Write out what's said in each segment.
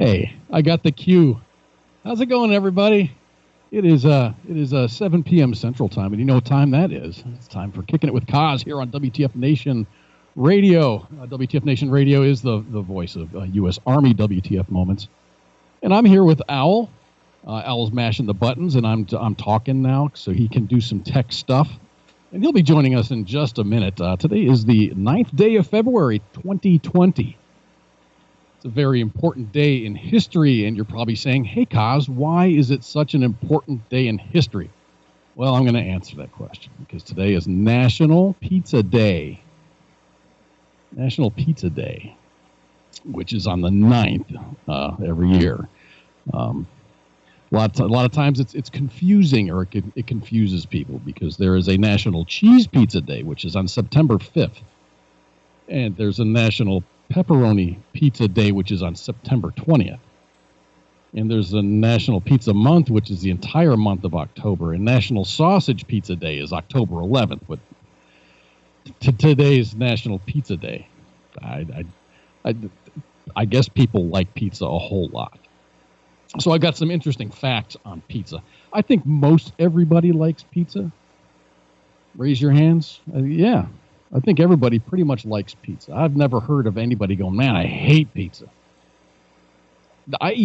Hey, I got the cue. How's it going, everybody? It is 7 p.m. Central Time, and you know what time that is. It's time for Kicking It with Koz here on WTF Nation Radio. WTF Nation Radio is the voice of U.S. Army WTF moments. And I'm here with Owl. Owl's mashing the buttons, and I'm talking now so he can do some tech stuff. And he'll be joining us in just a minute. Today is the 9th day of February, 2020. It's a very important day in history, and you're probably saying, hey, Koz, why is it such an important day in history? Well, I'm going to answer that question, because today is National Pizza Day. National Pizza Day, which is on the 9th every year. A lot of times it's confusing, or it confuses people, because there is a National Cheese Pizza Day, which is on September 5th. And there's a National Pepperoni Pizza Day, which is on September 20th. And there's a National Pizza Month, which is the entire month of October. And National Sausage Pizza Day is October 11th. But today's National Pizza Day. I guess people like pizza a whole lot. So I got some interesting facts on pizza. I think most everybody likes pizza. Raise your hands. Yeah. I think everybody pretty much likes pizza. I've never heard of anybody going, man, I hate pizza. I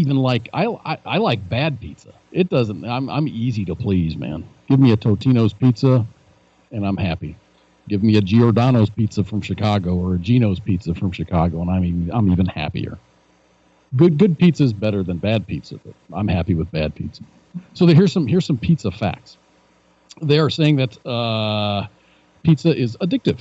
like bad pizza. It doesn't. I'm easy to please, man. Give me a Totino's pizza, and I'm happy. Give me a Giordano's pizza from Chicago or a Gino's pizza from Chicago, and I'm even happier. Good pizza is better than bad pizza, but I'm happy with bad pizza. So here's some pizza facts. They are saying that pizza is addictive.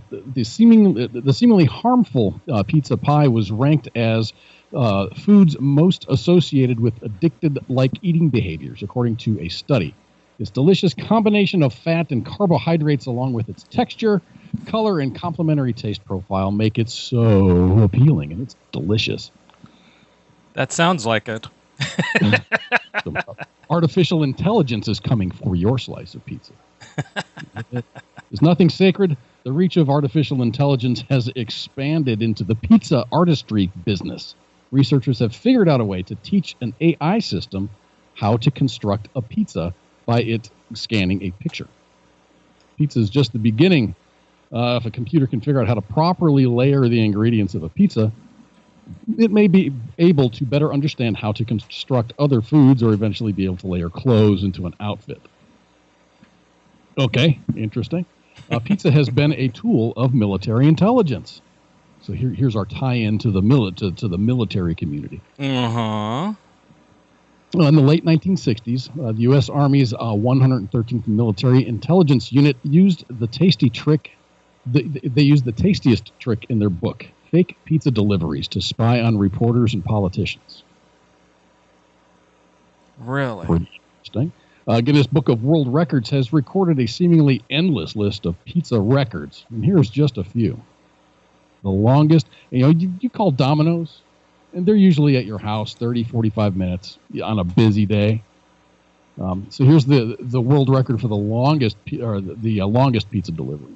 The seemingly harmful pizza pie was ranked as foods most associated with addicted-like eating behaviors, according to a study. This delicious combination of fat and carbohydrates, along with its texture, color, and complementary taste profile, make it so appealing, and it's delicious. That sounds like it. Artificial intelligence is coming for your slice of pizza. There's nothing sacred. The reach of artificial intelligence has expanded into the pizza artistry business. Researchers have figured out a way to teach an AI system how to construct a pizza by it scanning a picture. Pizza is just the beginning. If a computer can figure out how to properly layer the ingredients of a pizza, it may be able to better understand how to construct other foods, or eventually be able to layer clothes into an outfit. Okay, interesting. Pizza has been a tool of military intelligence. So here's our tie-in to the military community. Uh-huh. In the late 1960s, the U.S. Army's 113th Military Intelligence Unit used the tasty trick. They used the tastiest trick in their book, fake pizza deliveries, to spy on reporters and politicians. Really? Pretty interesting. Guinness Book of World Records has recorded a seemingly endless list of pizza records, and here's just a few. The longest, you call Domino's, and they're usually at your house 30, 45 minutes on a busy day. So here's the world record for the longest pizza delivery.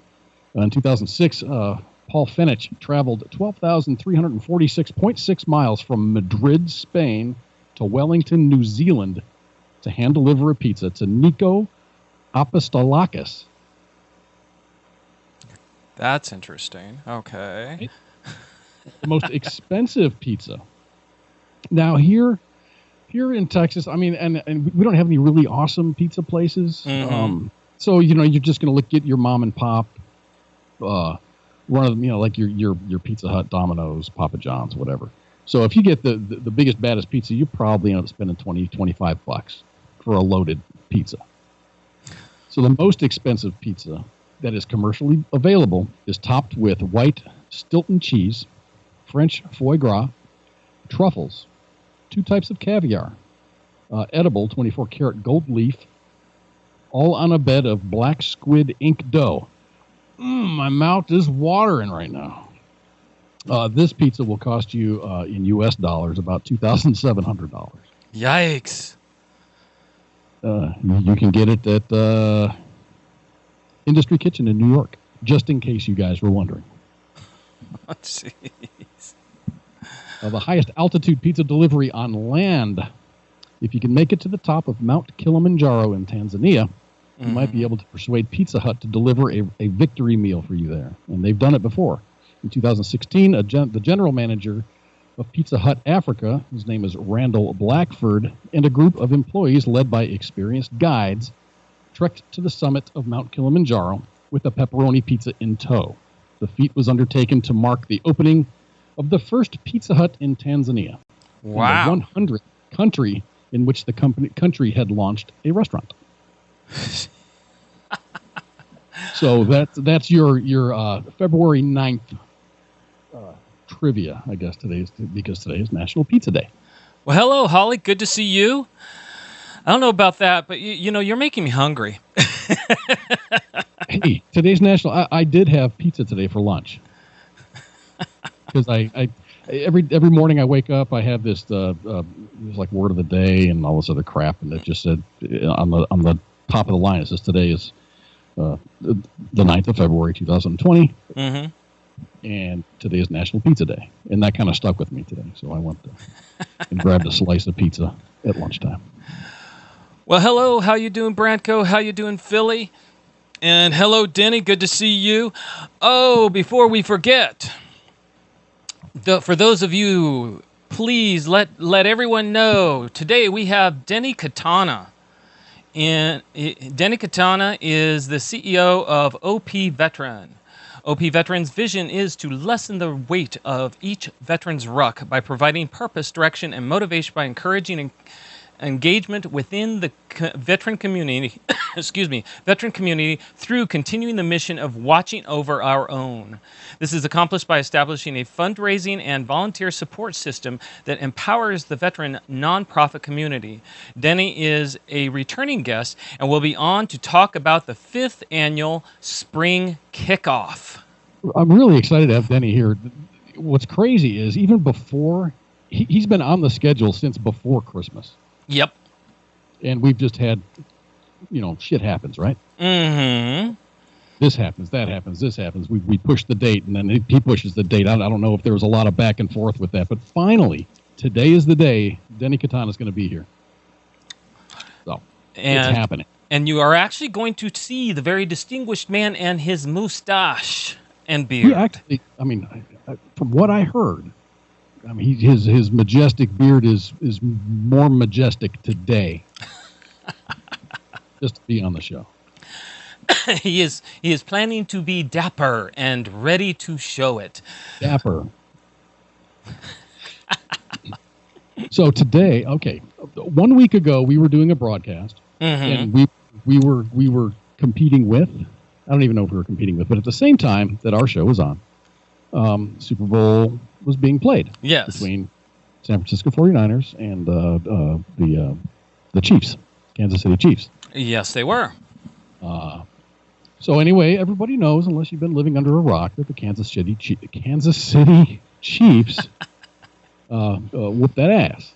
In 2006, Paul Fenech traveled 12,346.6 miles from Madrid, Spain, to Wellington, New Zealand, to hand deliver a pizza to Nico Apostolakis. That's interesting. Okay. Right? The most expensive pizza. Now here in Texas, and we don't have any really awesome pizza places. Mm-hmm. So you're just going to look at your mom and pop, one of them, like your Pizza Hut, Domino's, Papa John's, whatever. So if you get the biggest, baddest pizza, you probably end up spending $20-$25 for a loaded pizza. So the most expensive pizza that is commercially available is topped with white Stilton cheese, French foie gras, truffles, 2 types of caviar, edible 24-karat gold leaf, all on a bed of black squid ink dough. My mouth is watering right now. This pizza will cost you, in U.S. dollars, about $2,700. Yikes. You can get it at Industry Kitchen in New York, just in case you guys were wondering. Oh, jeez. The highest altitude pizza delivery on land. If you can make it to the top of Mount Kilimanjaro in Tanzania, you might be able to persuade Pizza Hut to deliver a victory meal for you there. And they've done it before. In 2016, the general manager of Pizza Hut Africa, his name is Randall Blackford, and a group of employees led by experienced guides trekked to the summit of Mount Kilimanjaro with a pepperoni pizza in tow. The feat was undertaken to mark the opening of the first Pizza Hut in Tanzania. Wow. And the 100th country in which the country had launched a restaurant. So that's your February 9th trivia, I guess, because today is National Pizza Day. Well, hello, Holly. Good to see you. I don't know about that, but you're making me hungry. Hey, today's national. I did have pizza today for lunch because I every morning I wake up, I have this like word of the day and all this other crap, and it just said on the top of the line, it says today is the 9th of February 2020, and today is National Pizza Day, and that kind of stuck with me today. So I went and grabbed a slice of pizza at lunchtime. Well, hello. How you doing, Brantco? How you doing, Philly? And hello, Denny. Good to see you. Oh, before we forget, for those of you, please let everyone know. Today we have Denny Datona. And Denny Datona is the CEO of OPveteran. OPveteran's vision is to lessen the weight of each veteran's ruck by providing purpose, direction, and motivation by encouraging engagement within the veteran community, veteran community through continuing the mission of watching over our own. This is accomplished by establishing a fundraising and volunteer support system that empowers the veteran nonprofit community. Denny is a returning guest and will be on to talk about the 5th annual spring kickoff. I'm really excited to have Denny here. What's crazy is even before, he's been on the schedule since before Christmas. Yep. And we've just had, shit happens, right? Mm-hmm. This happens, that happens, this happens. We push the date, and then he pushes the date. I don't know if there was a lot of back and forth with that, but finally, today is the day Denny Datona is going to be here. So, it's happening. And you are actually going to see the very distinguished man and his mustache and beard. He actually, from what I heard, his majestic beard is more majestic today. Just to be on the show. He is planning to be dapper and ready to show it. Dapper. So today, 1 week ago we were doing a broadcast, and we were competing with. I don't even know if we were competing with, but at the same time that our show was on, Super Bowl was being played. Yes. Between San Francisco 49ers and the Chiefs, Kansas City Chiefs. Yes, they were. So anyway, everybody knows, unless you've been living under a rock, that the Kansas City Chiefs whooped that ass.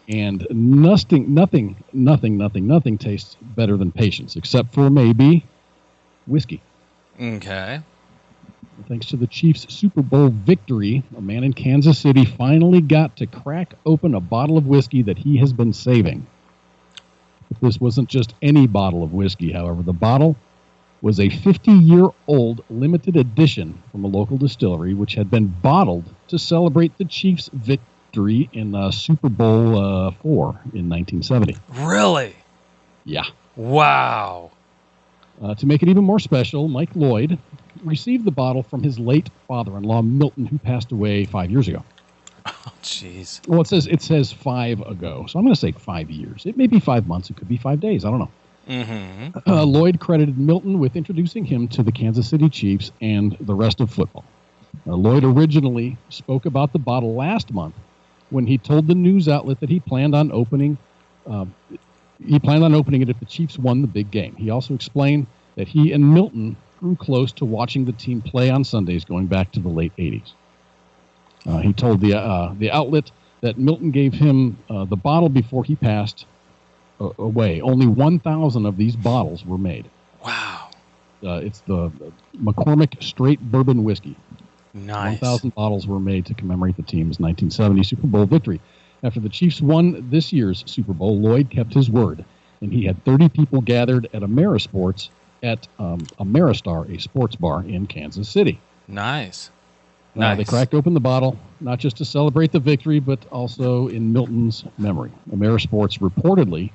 And nothing tastes better than patience, except for maybe whiskey. Okay. Thanks to the Chiefs' Super Bowl victory, a man in Kansas City finally got to crack open a bottle of whiskey that he has been saving. But this wasn't just any bottle of whiskey, however. The bottle was a 50-year-old limited edition from a local distillery, which had been bottled to celebrate the Chiefs' victory in Super Bowl IV in 1970. Really? Yeah. Wow. To make it even more special, Mike Lloyd received the bottle from his late father-in-law, Milton, who passed away 5 years ago. Oh, jeez. Well, it says 5 ago, so I'm going to say 5 years. It may be 5 months. It could be 5 days. I don't know. Mm-hmm. Lloyd credited Milton with introducing him to the Kansas City Chiefs and the rest of football. Lloyd originally spoke about the bottle last month when he told the news outlet that he planned on opening it if the Chiefs won the big game. He also explained that he and Milton grew close to watching the team play on Sundays going back to the late 80s. He told the outlet that Milton gave him the bottle before he passed away. Only 1,000 of these bottles were made. Wow. It's the McCormick Straight Bourbon Whiskey. Nice. 1,000 bottles were made to commemorate the team's 1970 Super Bowl victory. After the Chiefs won this year's Super Bowl, Lloyd kept his word, and he had 30 people gathered at Ameristar, a sports bar in Kansas City. Nice. They cracked open the bottle, not just to celebrate the victory, but also in Milton's memory. Amerisports reportedly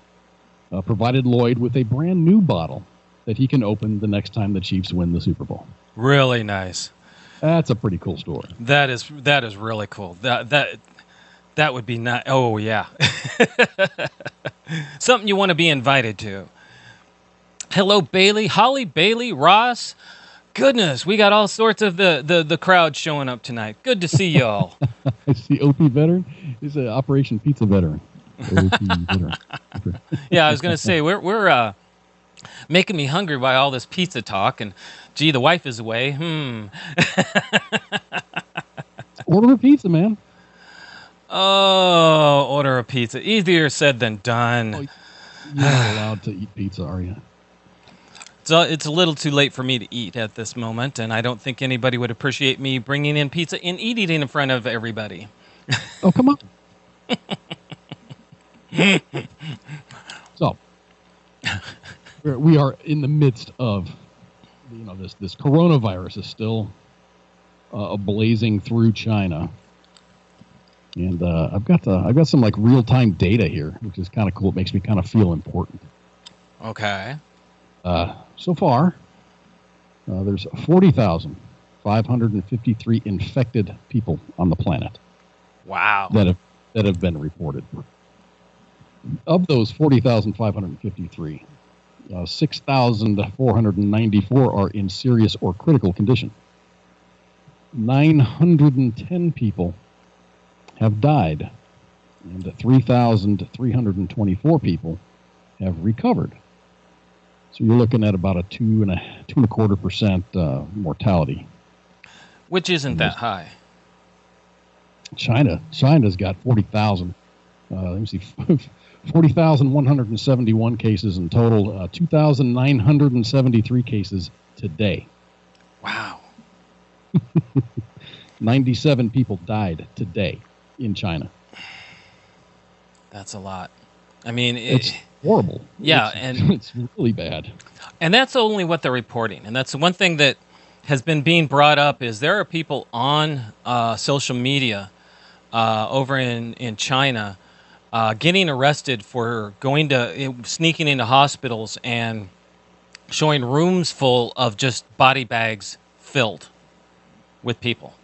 provided Lloyd with a brand new bottle that he can open the next time the Chiefs win the Super Bowl. Really nice. That's a pretty cool story. That is really cool. That would be nice. Oh yeah. Something you want to be invited to. Hello, Bailey, Holly, Bailey, Ross. Goodness, we got all sorts of the crowd showing up tonight. Good to see y'all. I see OPveteran. He's an Operation Pizza Veteran. OPveteran. Yeah, I was going to say, we're making me hungry by all this pizza talk, and gee, the wife is away. Order a pizza, man. Oh, order a pizza. Easier said than done. Oh, you're not allowed to eat pizza, are you? It's a little too late for me to eat at this moment, and I don't think anybody would appreciate me bringing in pizza and eating it in front of everybody. Oh, come on. So, we are in the midst of, this coronavirus is still blazing through China, and I've got some like real-time data here, which is kind of cool. It makes me kind of feel important. Okay. So far, there's 40,553 infected people on the planet. Wow. That have been reported. Of those 40,553, 6,494 are in serious or critical condition. 910 people have died, and 3,324 people have recovered. So you're looking at about a 2.25% mortality, which isn't that high. China's got 40,000. Let me see, 40,171 cases in total. 2,973 cases today. Wow. 97 people died today in China. That's a lot. I mean, it's horrible. Yeah, it's really bad. And that's only what they're reporting. And that's the one thing that has been being brought up is there are people on social media over in China getting arrested for sneaking into hospitals and showing rooms full of just body bags filled with people.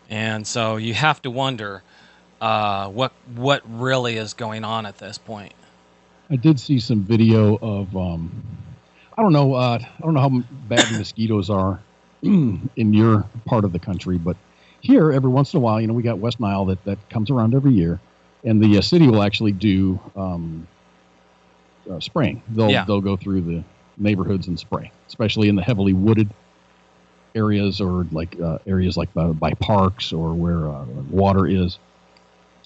And so you have to wonder what really is going on at this point. I did see some video of I don't know how bad the mosquitoes are in your part of the country, but here every once in a while, we got West Nile that comes around every year, and the city will actually do spraying. They'll go through the neighborhoods and spray, especially in the heavily wooded areas or areas like by parks or where water is.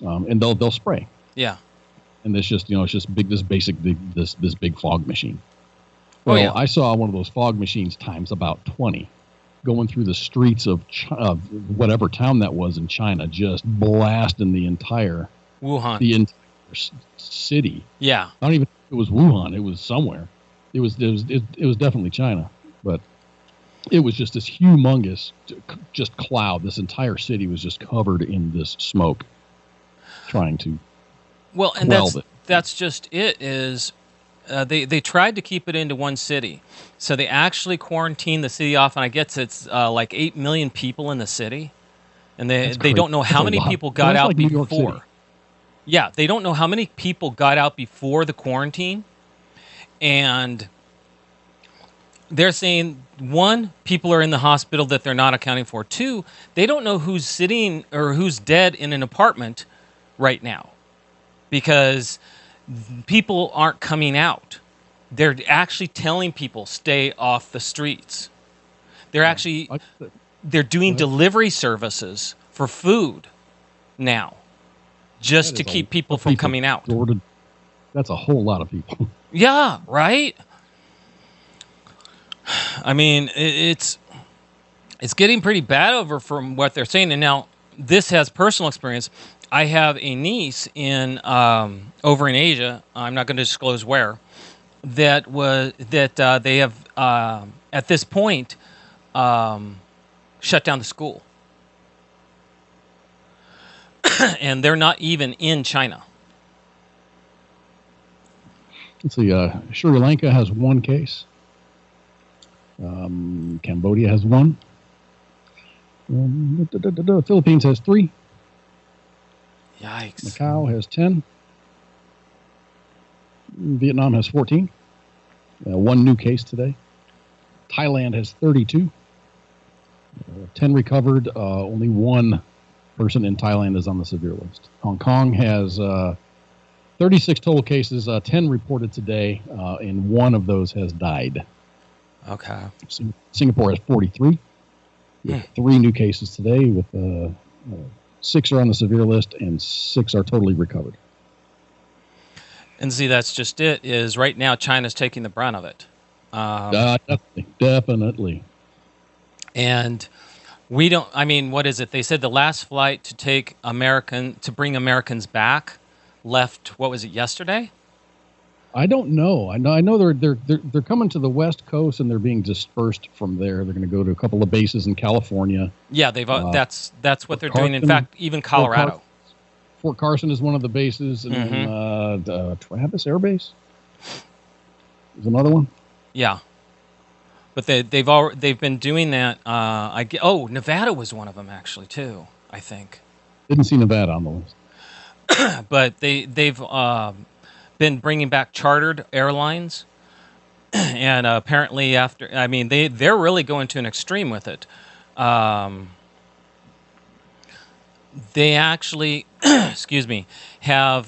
And they'll spray. Yeah. And it's just this big fog machine. Well, yeah. I saw one of those fog machines times about 20 going through the streets of whatever town that was in China, just blasting the entire city. Yeah. I don't even think it was Wuhan. It was somewhere. It was definitely China, but it was just this humongous just cloud. This entire city was just covered in this smoke. Trying to that's just it is they tried to keep it into one city, so they actually quarantined the city off, and I guess it's like 8 million people in the city, and they don't know how many people got out before. Yeah, they don't know how many people got out before the quarantine, and they're saying, one, people are in the hospital that they're not accounting for. Two, they don't know who's sitting or who's dead in an apartment right now because people aren't coming out. They're actually telling people stay off the streets. They're doing delivery services for food now just to keep people from coming out. That's a whole lot of people. Yeah, right? I mean, it's It's getting pretty bad over from what they're saying. And now this has personal experience. I have a niece in over in Asia. I'm not going to disclose where. They have at this point shut down the school, and they're not even in China. Let's see. Sri Lanka has 1 case. Cambodia has 1. Philippines has 3. Yikes. Macau has 10. Vietnam has 14. 1 new case today. Thailand has 32. 10 recovered. Only 1 person in Thailand is on the severe list. Hong Kong has 36 total cases, 10 reported today, and 1 of those has died. Okay. Singapore has 43. 3 new cases today, with 6 are on the severe list and 6 are totally recovered. And see, that's just it. Is right now China's taking the brunt of it. Definitely. And we don't. I mean, what is it? They said the last flight to bring Americans back left. What was it, yesterday? I don't know. I know they're coming to the West Coast and they're being dispersed from there. They're going to go to a couple of bases in California. Yeah, that's what they're doing. In fact, even Colorado. Fort Carson is one of the bases, and Travis Air Base is another one. Yeah, but they've been doing that. Nevada was one of them actually too. I think. Didn't see Nevada on the list. But they've been bringing back chartered airlines, and apparently they're really going to an extreme with it. They actually, have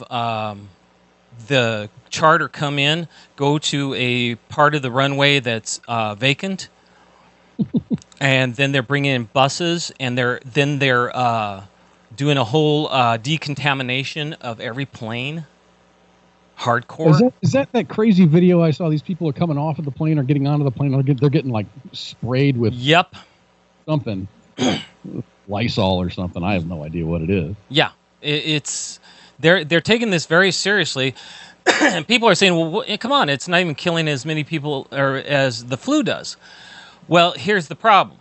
the charter come in, go to a part of the runway that's vacant, and then they're bringing in buses, and they're doing a whole decontamination of every plane. Hardcore. Is that crazy video I saw? These people are coming off of the plane or getting onto the plane. They're getting like sprayed with something. Lysol or something. I have no idea what it is. Yeah, they're taking this very seriously, and people are saying, "Well, come on, it's not even killing as many people as the flu does." Well, here's the problem: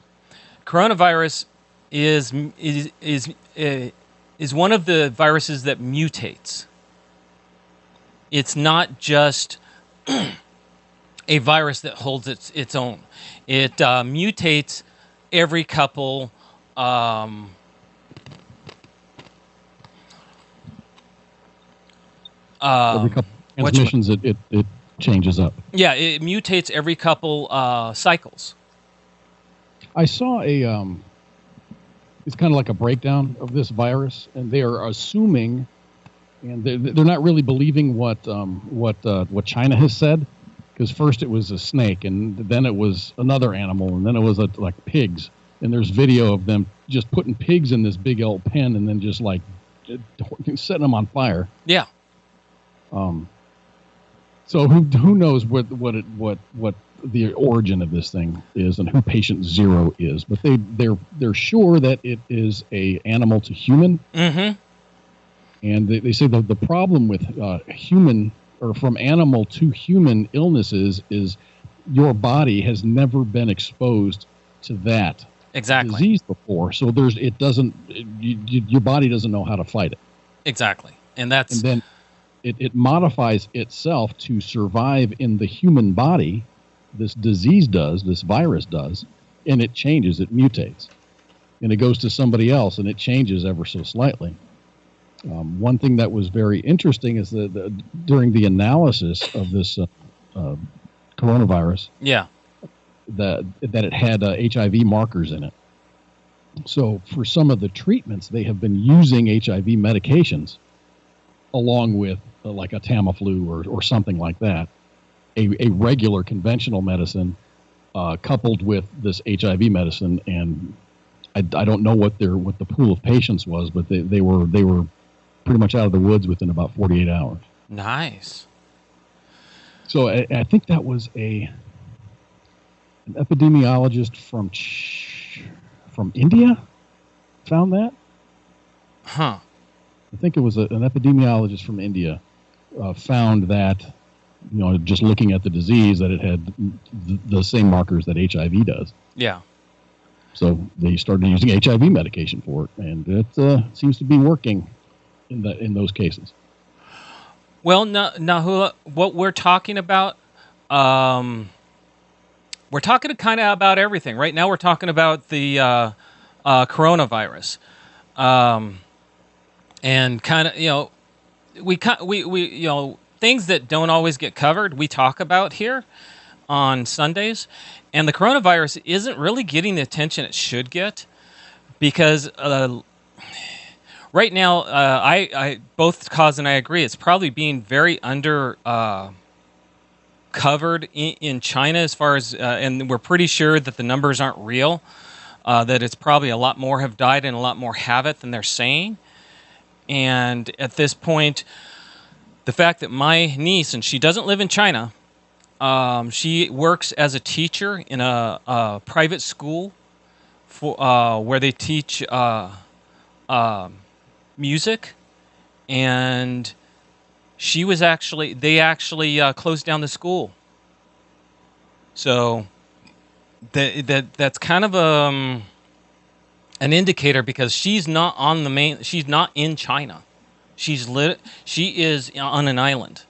coronavirus is one of the viruses that mutates. It's not just a virus that holds its own. It mutates every couple. Every couple transmissions, it changes up. Yeah, it mutates every couple cycles. I saw it's kind of like a breakdown of this virus, and they are assuming, and they're not really believing what China has said, because first it was a snake, and then it was another animal, and then it was like pigs. And there's video of them just putting pigs in this big old pen and then just like setting them on fire. Yeah. So who knows what the origin of this thing is and who patient 0 is? But they're sure that it is a animal to human. Mm-hmm. And they say the problem with human or from animal to human illnesses is your body has never been exposed to that. Exactly. Disease before, so your body doesn't know how to fight it. Exactly, and then it modifies itself to survive in the human body. This virus does, and it changes, it mutates, and it goes to somebody else, and it changes ever so slightly. One thing that was very interesting is that during the analysis of this coronavirus, that it had HIV markers in it. So for some of the treatments, they have been using HIV medications along with like a Tamiflu or something like that, a regular conventional medicine coupled with this HIV medicine. And I don't know what the pool of patients was, but they were pretty much out of the woods within about 48 hours. Nice. So I think that was an epidemiologist from from India found that. Huh. I think it was an epidemiologist from India found that, just looking at the disease, that it had the same markers that HIV does. Yeah. So they started using HIV medication for it, and it seems to be working in those cases. Well, now what we're talking about, we're talking kind of about everything. Right now we're talking about the coronavirus. And kind of, we things that don't always get covered, we talk about here on Sundays. And the coronavirus isn't really getting the attention it should get because right now, I both Koz and I agree, it's probably being very under covered in China as far as, and we're pretty sure that the numbers aren't real, that it's probably a lot more have died and a lot more have it than they're saying. And at this point, the fact that my niece, and she doesn't live in China, she works as a teacher in a private school for where they teach music, and they actually closed down the school. So that's kind of an indicator because she's not in China. She is on an island.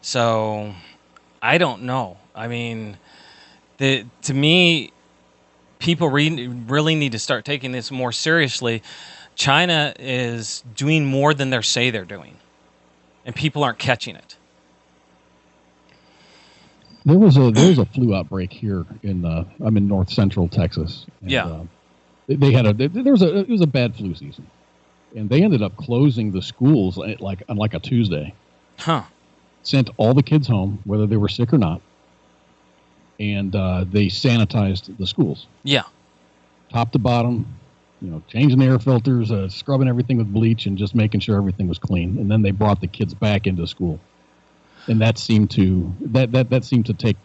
So I don't know. I mean, to me, people really need to start taking this more seriously. China is doing more than they say they're doing, and people aren't catching it. There was a flu outbreak here I'm in north central Texas. And, yeah. It was a bad flu season, and they ended up closing the schools on like a Tuesday. Huh. Sent all the kids home, whether they were sick or not, and they sanitized the schools. Yeah. Top to bottom, changing the air filters, scrubbing everything with bleach, and just making sure everything was clean. And then they brought the kids back into school, and that seemed to take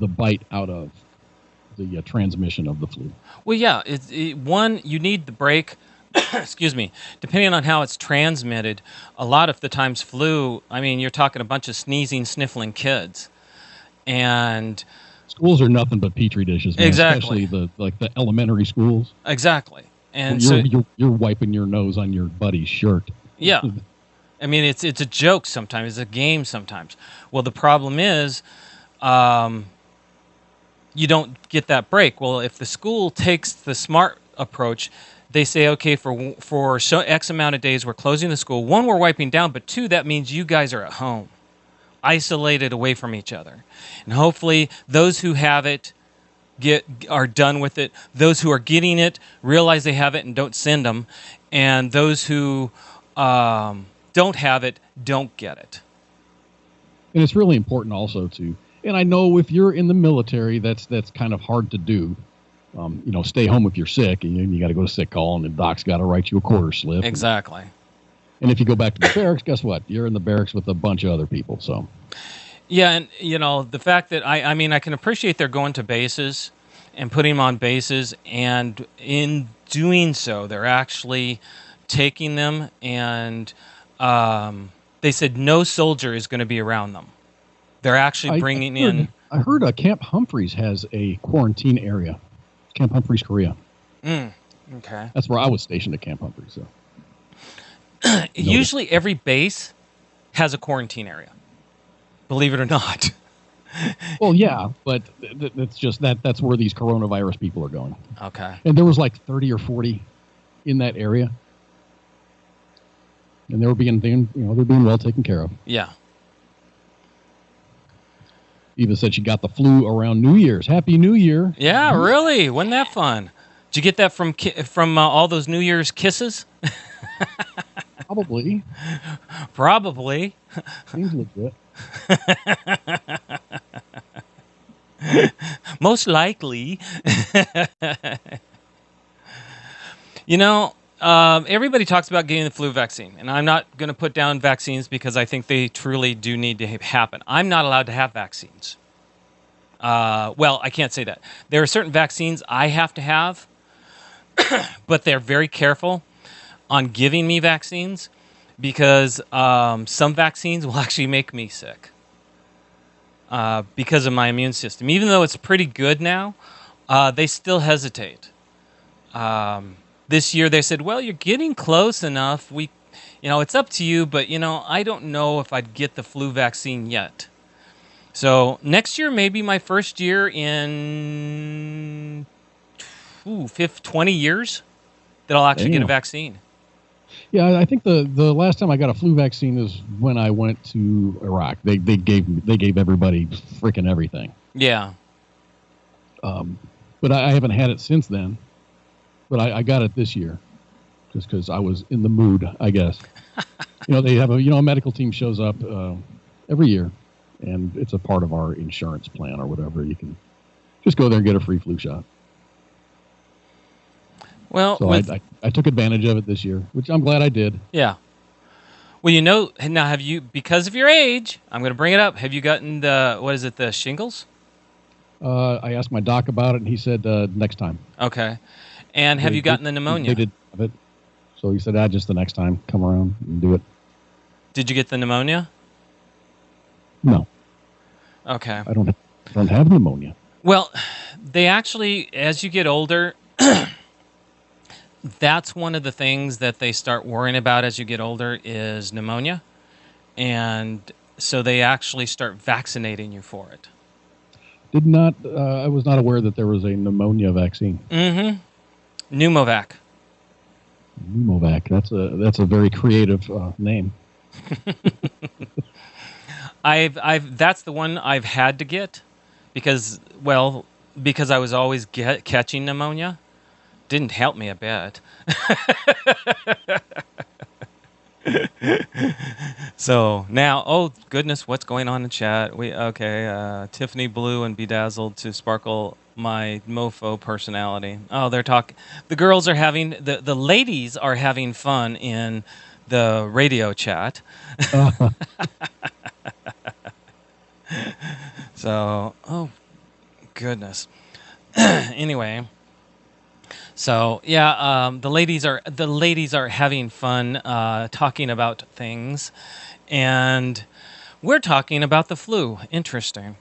the bite out of the transmission of the flu. Well, yeah. One, you need the break. Excuse me. Depending on how it's transmitted, a lot of the times flu. I mean, you're talking a bunch of sneezing, sniffling kids, and schools are nothing but petri dishes, man, exactly. Especially the elementary schools. Exactly, and you're wiping your nose on your buddy's shirt. Yeah, I mean it's a joke sometimes, it's a game sometimes. Well, the problem is, you don't get that break. Well, if the school takes the smart approach, they say, okay, for X amount of days, we're closing the school. One, we're wiping down, but two, that means you guys are at home, isolated away from each other. And hopefully those who have it are done with it. Those who are getting it realize they have it and don't send them. And those who don't have it don't get it. And it's really important also and I know if you're in the military, that's kind of hard to do. Stay home if you're sick, and you got to go to sick call, and the doc's got to write you a quarter slip. Exactly. And if you go back to the barracks, guess what? You're in the barracks with a bunch of other people. So. Yeah, and the fact that I mean I can appreciate they're going to bases and putting them on bases, and in doing so, they're actually taking them, and they said no soldier is going to be around them. They're actually bringing in. I heard Camp Humphreys has a quarantine area. Camp Humphreys, Korea. Okay. That's where I was stationed at Camp Humphreys. So. Usually every base has a quarantine area. Believe it or not. Well, yeah, but that's just that's where these coronavirus people are going. Okay. And there was like 30 or 40 in that area. And they were they're being well taken care of. Yeah. Eva said she got the flu around New Year's. Happy New Year. Yeah, really? Wasn't that fun? Did you get that from all those New Year's kisses? Probably. Probably. Seems legit. Most likely. Everybody talks about getting the flu vaccine, and I'm not going to put down vaccines because I think they truly do need to happen. I'm not allowed to have vaccines. Well, I can't say that. There are certain vaccines I have to have, but they're very careful on giving me vaccines because some vaccines will actually make me sick because of my immune system. Even though it's pretty good now, they still hesitate. This year they said, well, you're getting close enough. It's up to you, but, I don't know if I'd get the flu vaccine yet. So next year may be my first year in 20 years that I'll actually get a vaccine. Yeah, I think the last time I got a flu vaccine is when I went to Iraq. They gave everybody freaking everything. Yeah. But I haven't had it since then. But I got it this year, just because I was in the mood, I guess. They have a medical team shows up every year, and it's a part of our insurance plan or whatever. You can just go there and get a free flu shot. Well, so I took advantage of it this year, which I'm glad I did. Yeah. Well, now have you, because of your age, I'm going to bring it up. Have you gotten the shingles? I asked my doc about it, and he said next time. Okay. And have you gotten the pneumonia? They did have it. So he said, just the next time, come around and do it. Did you get the pneumonia? No. Okay. I don't have pneumonia. Well, they actually, as you get older, that's one of the things that they start worrying about as you get older is pneumonia. And so they actually start vaccinating you for it. I was not aware that there was a pneumonia vaccine. Mm-hmm. Pneumovac. Pneumovac. That's a very creative name. That's the one I've had to get because I was always catching pneumonia. Didn't help me a bit. So now, oh goodness, what's going on in chat? Tiffany Blue and Bedazzled to sparkle my mofo personality. Oh, they're talking. The girls are having the ladies are having fun in the radio chat. So, oh goodness. Anyway. So yeah, the ladies are having fun talking about things, and we're talking about the flu. Interesting.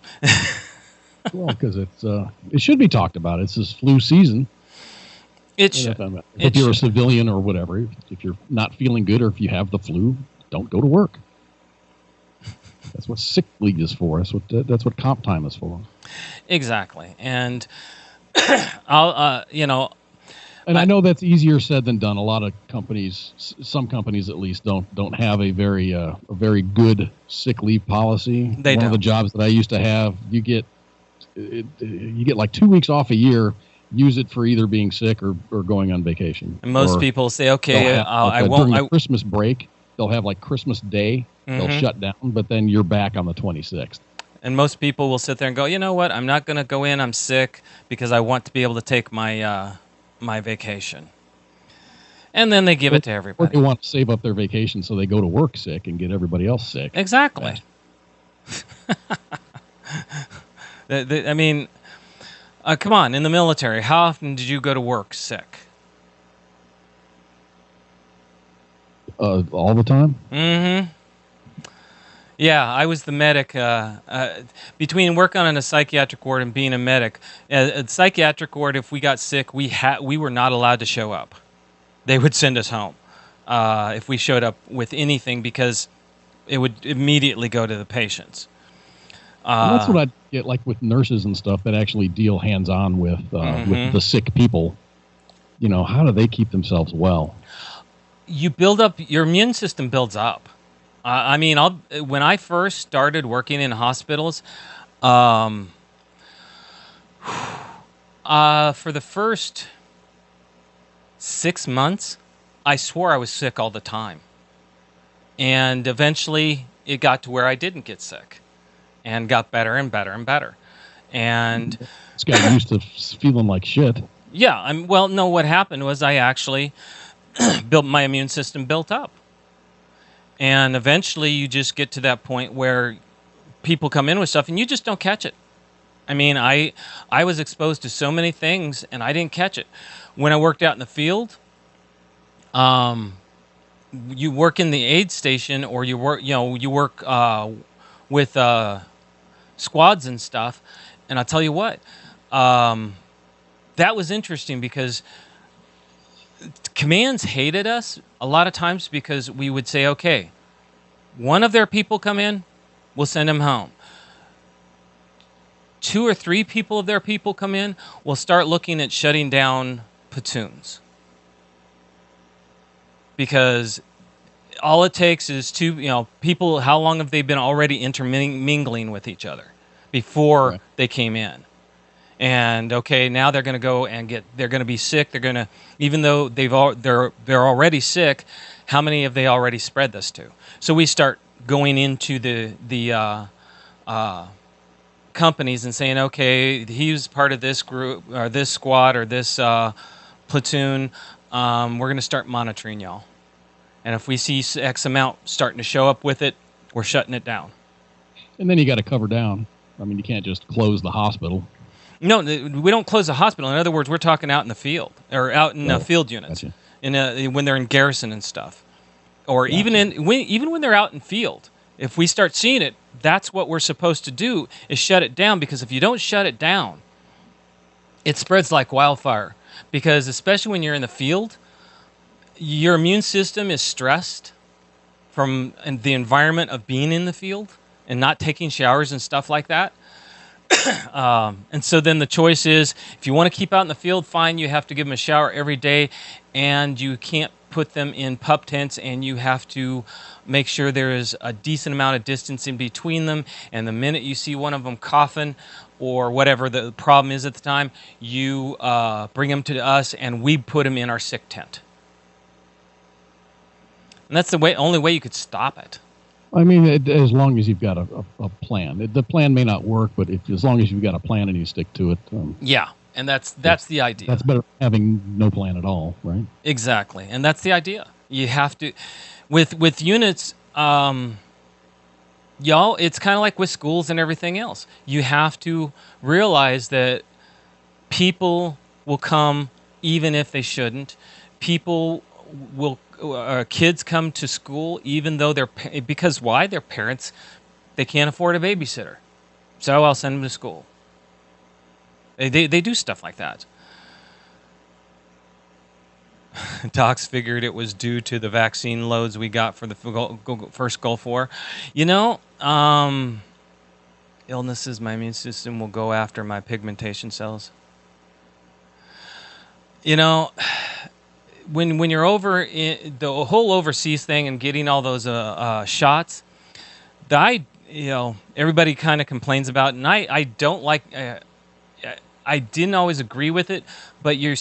Well, because it should be talked about. It's this flu season. It should. If you're a civilian or whatever, if you're not feeling good or if you have the flu, don't go to work. That's what sick leave is for. That's what comp time is for. Exactly, and And I know that's easier said than done. A lot of companies, some companies at least, don't have a very good sick leave policy. One of the jobs that I used to have, you get like 2 weeks off a year. Use it for either being sick or going on vacation. And most people say, okay, I won't. During the Christmas break, they'll have like Christmas Day. Mm-hmm. They'll shut down, but then you're back on the 26th. And most people will sit there and go, you know what? I'm not going to go in. I'm sick because I want to be able to take my my vacation. And then they give it to everybody. Or they want to save up their vacation so they go to work sick and get everybody else sick. Exactly. I mean, come on, in the military, how often did you go to work sick? All the time? Mm-hmm. Yeah, I was the medic. Between working on a psychiatric ward and being a medic, a psychiatric ward, if we got sick, we were not allowed to show up. They would send us home if we showed up with anything because it would immediately go to the patients. That's what I get, like with nurses and stuff that actually deal hands-on with the sick people. How do they keep themselves well? You build up, your immune system builds up. I mean, when I first started working in hospitals, for the first 6 months, I swore I was sick all the time. And eventually, it got to where I didn't get sick and got better and better and better. And it's got used to feeling like shit. Yeah. No, what happened was I actually built my immune system built up. And eventually you just get to that point where people come in with stuff and you just don't catch it. I mean, I was exposed to so many things, and I didn't catch it. When I worked out in the field, you work in the aid station, or you work with squads and stuff. And I'll tell you what, that was interesting because commands hated us a lot of times because we would say, okay, one of their people come in, we'll send them home. 2 or 3 people of their people come in, we'll start looking at shutting down platoons. Because all it takes is people, how long have they been already intermingling with each other before they came in? And okay, now they're going to go and they're going to be sick. They're going to, even though they're already sick, how many have they already spread this to? So we start going into the companies and saying, okay, he's part of this group or this squad or this platoon. We're going to start monitoring y'all. And if we see X amount starting to show up with it, we're shutting it down. And then you got to cover down. I mean, you can't just close the hospital. No, we don't close the hospital. In other words, we're talking out in the field or out in field units, gotcha. When they're in garrison and stuff, or gotcha. even when they're out in field. If we start seeing it, that's what we're supposed to do is shut it down. Because if you don't shut it down, it spreads like wildfire. Because especially when you're in the field, your immune system is stressed from the environment of being in the field and not taking showers and stuff like that. And so then the choice is, if you want to keep out in the field, fine, you have to give them a shower every day, and you can't put them in pup tents, and you have to make sure there is a decent amount of distance in between them, and the minute you see one of them coughing or whatever the problem is at the time, you bring them to us, and we put them in our sick tent. And that's the only way you could stop it. I mean, as long as you've got a plan. The plan may not work, but as long as you've got a plan and you stick to it. Yeah, and that's the idea. That's better than having no plan at all, right? Exactly, and that's the idea. You have to, with units, y'all, it's kind of like with schools and everything else. You have to realize that people will come even if they shouldn't. People will. Kids come to school even though because why? Their parents, they can't afford a babysitter. So I'll send them to school. They do stuff like that. Docs figured it was due to the vaccine loads we got for the first Gulf War. Illnesses, my immune system will go after my pigmentation cells. When you're over in the whole overseas thing and getting all those shots, everybody kind of complains about it, and I don't like. I didn't always agree with it, but you're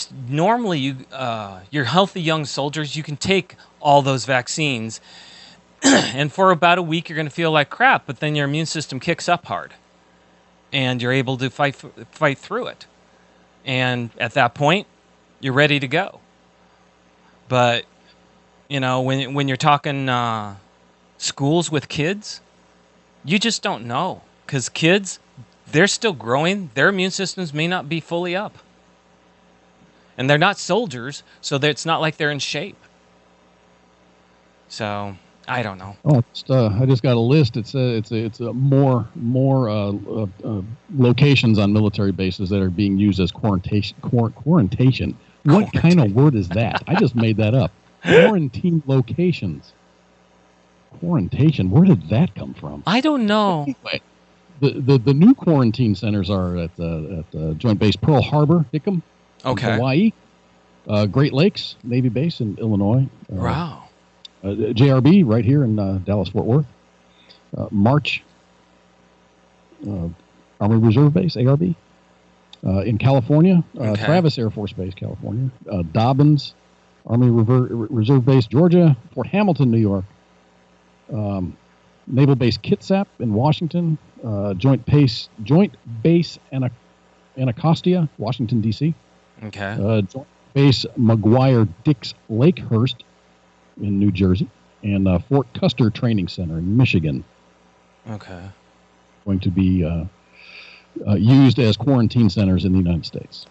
healthy young soldiers. You can take all those vaccines, and for about a week you're going to feel like crap, but then your immune system kicks up hard, and you're able to fight through it, and at that point, you're ready to go. But, when you're talking schools with kids, you just don't know. Because kids, they're still growing. Their immune systems may not be fully up. And they're not soldiers, so it's not like they're in shape. So, I don't know. Oh, I just got a list. It's more locations on military bases that are being used as quarantation. What kind of word is that? I just made that up. Quarantine locations. Quarantation. Where did that come from? I don't know. Anyway, the new quarantine centers are at Joint Base Pearl Harbor, Hickam, Hawaii, Great Lakes Navy Base in Illinois. Wow. JRB right here in Dallas Fort Worth. March Army Reserve Base, ARB. In California, Travis Air Force Base, California, Dobbins Army Reserve Base, Georgia, Fort Hamilton, New York, Naval Base Kitsap in Washington, Joint Base Anacostia, Washington, D.C., Joint Base McGuire-Dix Lakehurst in New Jersey, and Fort Custer Training Center in Michigan. Okay. Going to be used as quarantine centers in the United States.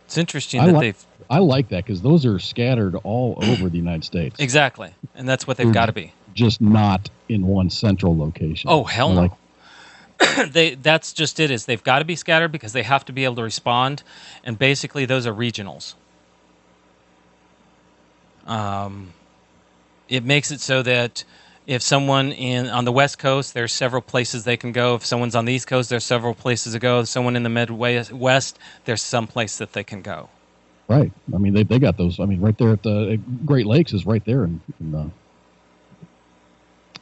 It's interesting that I like that because those are scattered all over the United States. Exactly, and that's what they've got to be. Just not in one central location. Oh, hell no. That's just it, is they've got to be scattered because they have to be able to respond, and basically those are regionals. It makes it so that if someone on the West Coast, there's several places they can go. If someone's on the East Coast, there's several places to go. If someone in the Midwest, there's some place that they can go. Right. I mean, they got those. I mean, right there at the Great Lakes is right there in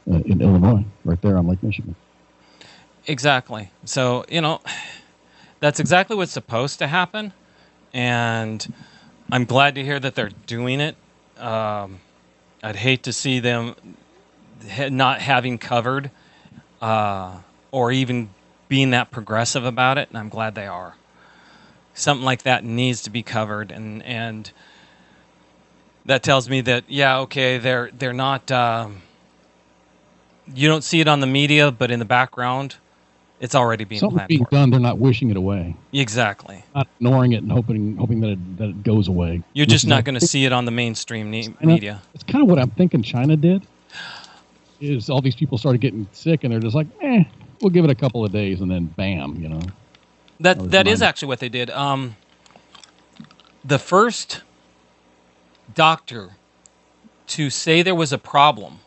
Illinois, right there on Lake Michigan. Exactly. So, that's exactly what's supposed to happen. And I'm glad to hear that they're doing it. I'd hate to see them not having covered or even being that progressive about it, and I'm glad they are. Something like that needs to be covered, and that tells me that, yeah, okay, they're not... you don't see it on the media, but in the background, it's already being planned. Something's being done. They're not wishing it away. Exactly. Not ignoring it and hoping that it goes away. You're just not going to see it on the mainstream media. It's kind of what I'm thinking China did. Is all these people started getting sick, and they're just like, we'll give it a couple of days, and then bam, That is actually what they did. The first doctor to say there was a problem,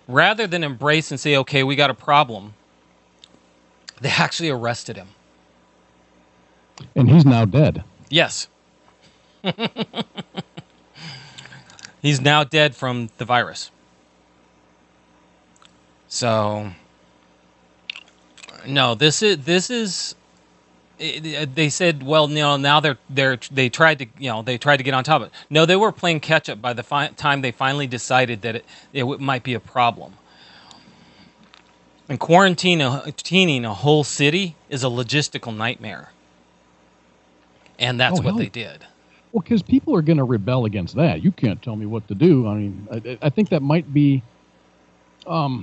rather than embrace and say, okay, we got a problem, they actually arrested him. And he's now dead. Yes. He's now dead from the virus. So, no, this is. They said, well, now they tried to get on top of it. No, they were playing catch up by the time they finally decided that it might be a problem. And quarantining a whole city is a logistical nightmare. And that's what they did. Well, because people are going to rebel against that. You can't tell me what to do. I mean, I think that might be, I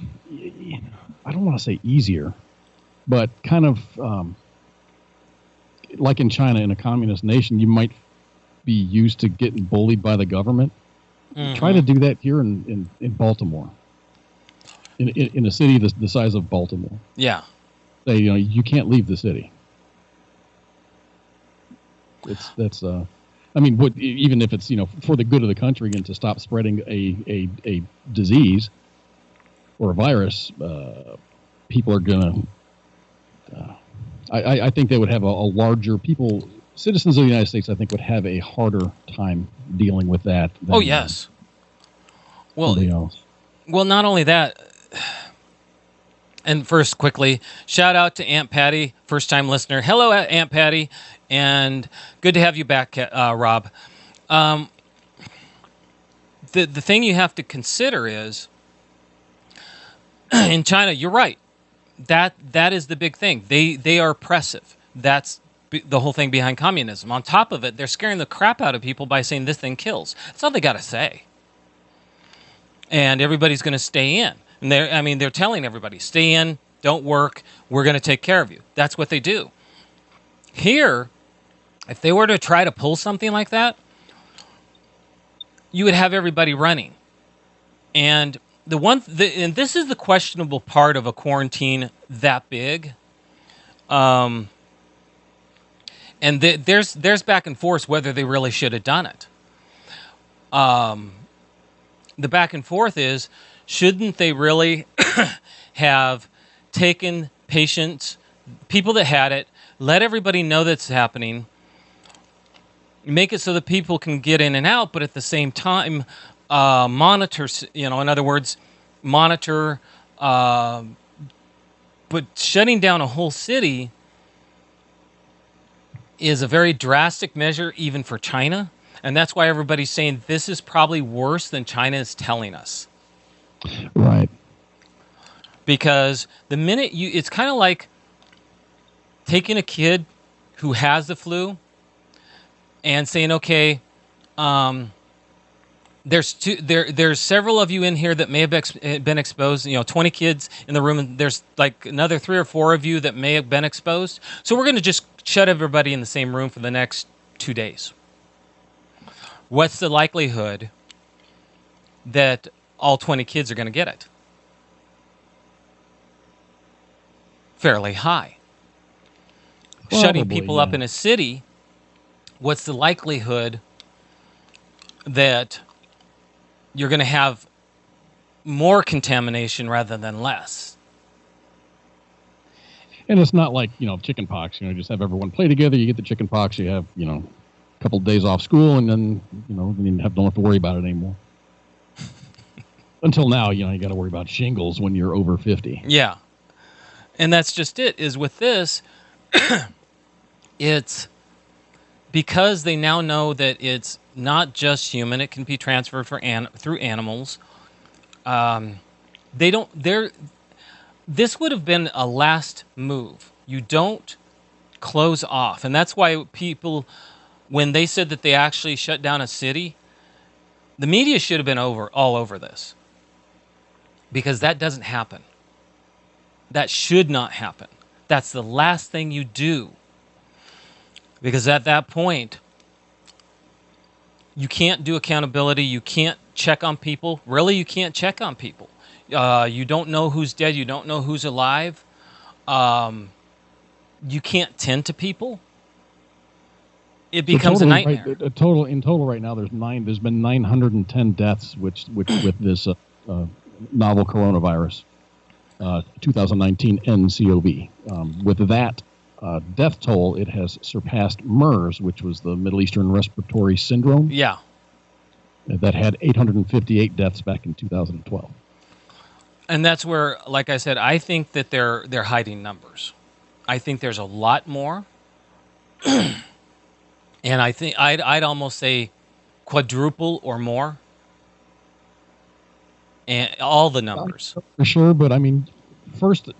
don't want to say easier, but kind of like in China, in a communist nation, you might be used to getting bullied by the government. Mm-hmm. Try to do that here in Baltimore. In a city the size of Baltimore. Yeah. Say, you can't leave the city. I mean, even if it's, for the good of the country and to stop spreading a disease or a virus, people are going to, I think they would have a larger citizens of the United States, I think, would have a harder time dealing with that. Oh, yes. Well, not only that, and first, quickly, shout out to Aunt Patty, first-time listener. Hello, Aunt Patty, and good to have you back, Rob. The thing you have to consider is, in China, you're right. That is the big thing. They are oppressive. That's the whole thing behind communism. On top of it, they're scaring the crap out of people by saying this thing kills. That's all they got to say. And everybody's going to stay in. And they're telling everybody, stay in, don't work, we're going to take care of you. That's what they do. Here, if they were to try to pull something like that, you would have everybody running. And and this is the questionable part of a quarantine that big. And there's back and forth whether they really should have done it. The back and forth is, shouldn't they really have taken patients, people that had it, let everybody know that's happening, make it so that people can get in and out, but at the same time, monitor, in other words, monitor, but shutting down a whole city is a very drastic measure even for China. And that's why everybody's saying this is probably worse than China is telling us. Right. Because the minute it's kind of like taking a kid who has the flu and saying, okay, There's several of you in here that may have been exposed. 20 kids in the room, and there's like another 3 or 4 of you that may have been exposed. So we're going to just shut everybody in the same room for the next 2 days. What's the likelihood that all 20 kids are going to get it? Fairly high. Probably, shutting people up in a city, what's the likelihood that you're going to have more contamination rather than less? And it's not like, chicken pox, just have everyone play together. You get the chicken pox, you have, a couple of days off school, and then, then you don't have to worry about it anymore. Until now, you got to worry about shingles when you're over 50. Yeah. And that's just it, is with this, it's because they now know that it's not just human, it can be transferred through animals. This would have been a last move. You don't close off. And that's why people, when they said that they actually shut down a city, the media should have been all over this. Because that doesn't happen. That should not happen. That's the last thing you do. Because at that point, you can't do accountability. You can't check on people. Really, you can't check on people. You don't know who's dead. You don't know who's alive. You can't tend to people. It becomes a nightmare. Right, in total right now, there's been 910 deaths with this novel coronavirus, 2019 nCoV. With that death toll, it has surpassed MERS, which was the Middle Eastern Respiratory Syndrome. Yeah. That had 858 deaths back in 2012. And that's where, like I said, I think that they're hiding numbers. I think there's a lot more. And I think I'd almost say quadruple or more. And all the numbers. For sure, but I mean, first,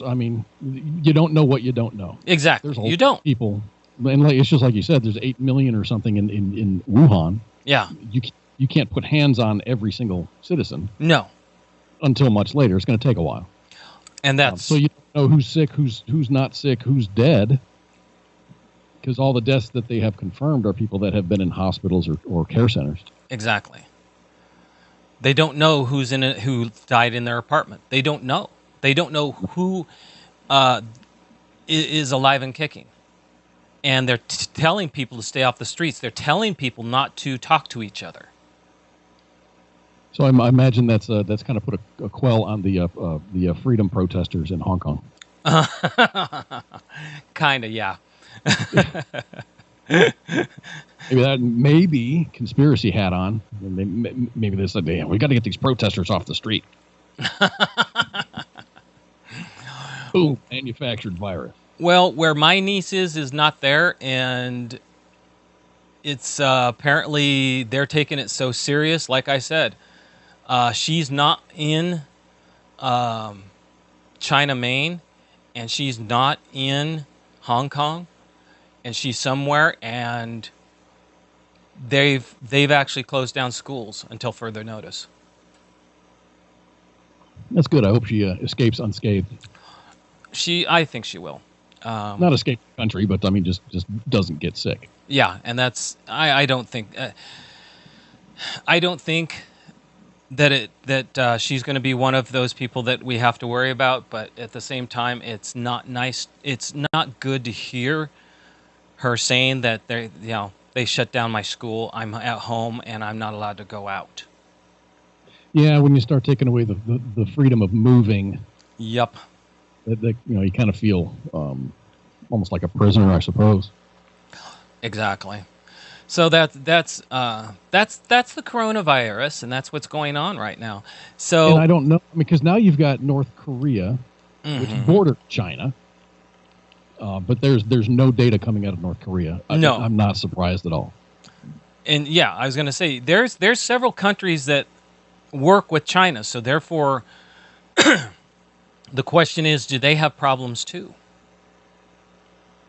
I mean, you don't know what you don't know. Exactly. There's you don't. People, and it's just like you said, there's 8 million or something in Wuhan. Yeah. You can't put hands on every single citizen. No. Until much later. It's going to take a while. And that's... so you don't know who's sick, who's not sick, who's dead. Because all the deaths that they have confirmed are people that have been in hospitals or care centers. Exactly. They don't know who died in their apartment. They don't know. They don't know who is alive and kicking. And they're telling people to stay off the streets. They're telling people not to talk to each other. So I imagine that's kind of put a quell on the freedom protesters in Hong Kong. Kind of, yeah. Maybe conspiracy hat on. Maybe they said, "Damn, we got to get these protesters off the street." Ooh, manufactured virus. Well, where my niece is not there, and it's apparently they're taking it so serious. Like I said, she's not in China, Maine, and she's not in Hong Kong. And she's somewhere, and they've actually closed down schools until further notice. That's good. I hope she escapes unscathed. I think she will. Not escape the country, but I mean, just doesn't get sick. Yeah, and that's I don't think that she's going to be one of those people that we have to worry about. But at the same time, it's not nice. It's not good to hear her saying that they shut down my school. I'm at home and I'm not allowed to go out. Yeah, when you start taking away the freedom of moving. Yep. You kind of feel almost like a prisoner, I suppose. Exactly. So that's the coronavirus, and that's what's going on right now. So, and I don't know, because now you've got North Korea, which border China. But there's no data coming out of North Korea. No. I'm not surprised at all. And yeah, I was going to say there's several countries that work with China, so therefore the question is, do they have problems too?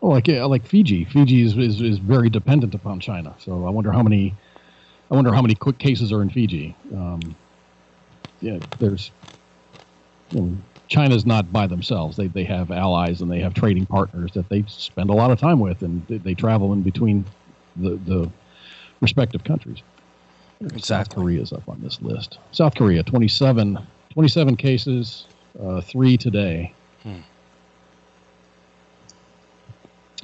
Well, like Fiji. Fiji is very dependent upon China. So I wonder how many I wonder how many quick cases are in Fiji. Yeah, there's China's not by themselves. They have allies and they have trading partners that they spend a lot of time with, and they travel in between the respective countries. Exactly. South Korea's up on this list. South Korea, 27 cases, 3 today.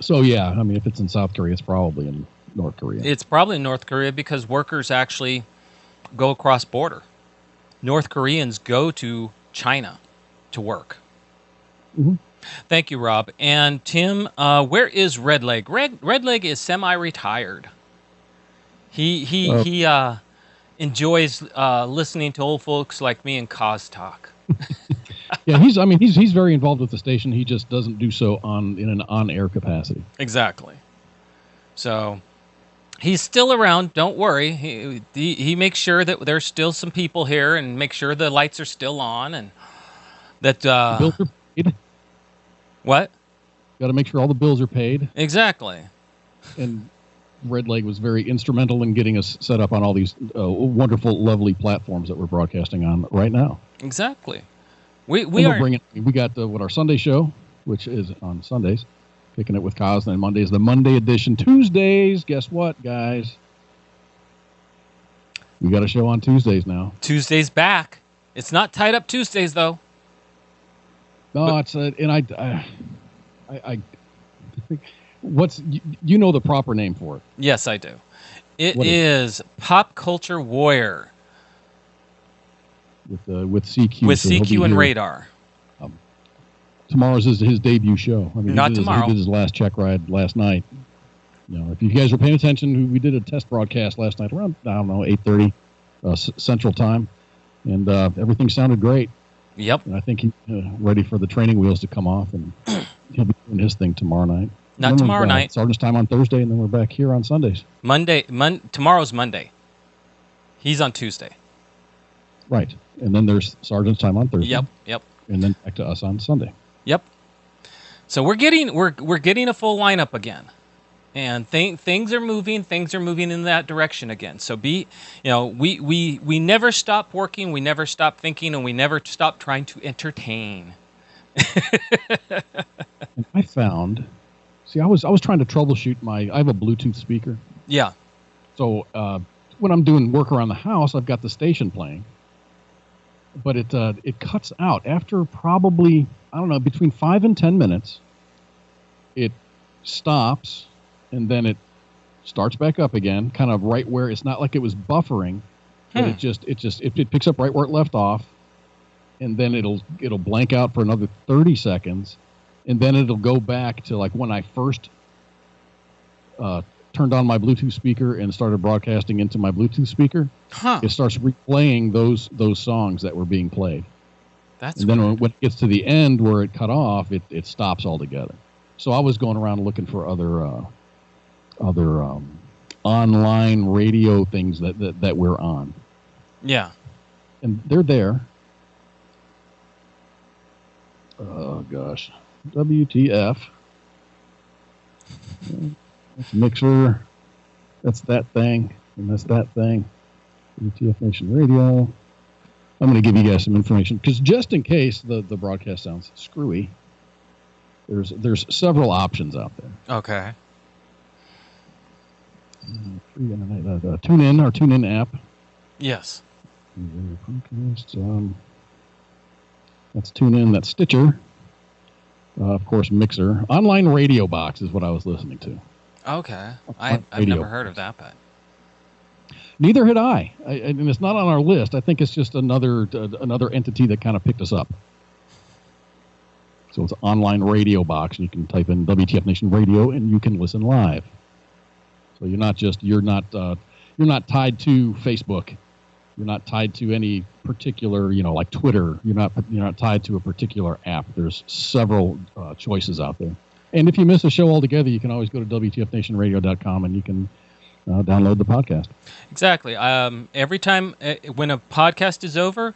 So, yeah, I mean, if it's in South Korea, it's probably in North Korea. It's probably in North Korea because workers actually go across border. North Koreans go to China to work. Mm-hmm. Thank you, Rob. And Tim, where is Redleg? Redleg is semi-retired. He enjoys listening to old folks like me and Koz talk. Yeah, he's very involved with the station. He just doesn't do so in an on-air capacity. Exactly. So he's still around. Don't worry. He makes sure that there's still some people here and make sure the lights are still on and that. Bills are paid. What? Got to make sure all the bills are paid. Exactly. And Redleg was very instrumental in getting us set up on all these wonderful, lovely platforms that we're broadcasting on right now. Exactly. We got our Sunday show, which is on Sundays, Kicking It with Koz, and then Mondays, the Monday edition. Tuesdays, guess what, guys? We got a show on Tuesdays now. Tuesdays back. It's not Tied Up Tuesdays, though. No, it's and I think what's you know the proper name for it. Yes, I do. It is Pop Culture Warrior. With CQ. With CQ and Radar. Tomorrow's his debut show. I mean, Not tomorrow. He did his last check ride last night. If you guys were paying attention, we did a test broadcast last night around 8:30 Central Time, and everything sounded great. Yep. And I think he's ready for the training wheels to come off, and he'll be doing his thing tomorrow night. Not tomorrow night. Sergeant's time on Thursday, and then we're back here on Sundays. Tomorrow's Monday. He's on Tuesday. Right. And then there's Sergeant's time on Thursday. Yep. And then back to us on Sunday. Yep. So we're getting a full lineup again. And things are moving in that direction again. So we never stop working, we never stop thinking, and we never stop trying to entertain. And I found I was trying to troubleshoot I have a Bluetooth speaker. Yeah. So when I'm doing work around the house, I've got the station playing. But it cuts out after probably, I don't know, between 5 and 10 minutes. It stops, and then it starts back up again, kind of right where it's not like it was buffering, but it picks up right where it left off, and then it'll blank out for another 30 seconds, and then it'll go back to like when I first turned on my Bluetooth speaker and started broadcasting into my Bluetooth speaker. It starts replaying those songs that were being played. That's and then when it gets to the end where it cut off, it stops altogether. So I was going around looking for other online radio things that we're on. Yeah. And they're there. Oh gosh. WTF. That's Mixer. That's that thing. And that's that thing. WTF Nation Radio. I'm going to give you guys some information because just in case the broadcast sounds screwy, there's several options out there. Okay. Free internet. TuneIn, our TuneIn app. Yes. That's TuneIn. That's Stitcher. Of course, Mixer. Online Radio Box is what I was listening to. Okay. I've never heard of that, but. Neither had I. And it's not on our list. I think it's just another entity that kind of picked us up. So it's Online Radio Box, and you can type in WTF Nation Radio, and you can listen live. So you're not tied to Facebook. You're not tied to any particular, like Twitter. You're not tied to a particular app. There's several choices out there. And if you miss a show altogether, you can always go to WTFNationRadio.com and you can download the podcast. Exactly. Every time when a podcast is over,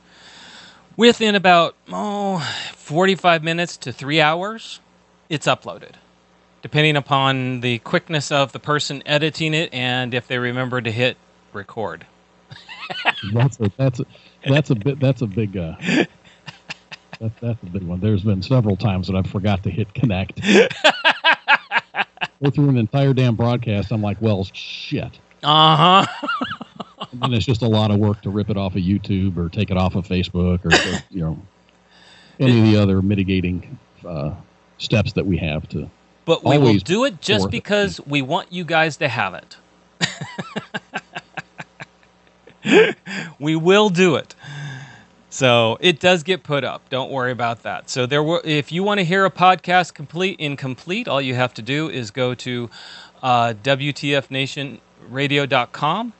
within about 45 minutes to 3 hours, it's uploaded, depending upon the quickness of the person editing it and if they remember to hit record. That's a big that's a big one. There's been several times that I forgot to hit connect. Go through an entire damn broadcast. I'm like, well, shit. Uh-huh. And then it's just a lot of work to rip it off of YouTube or take it off of Facebook or any of the other mitigating steps that we have to. But we will do it just because we want you guys to have it. We will do it. So it does get put up. Don't worry about that. So if you want to hear a podcast incomplete, all you have to do is go to WTFnationradio.com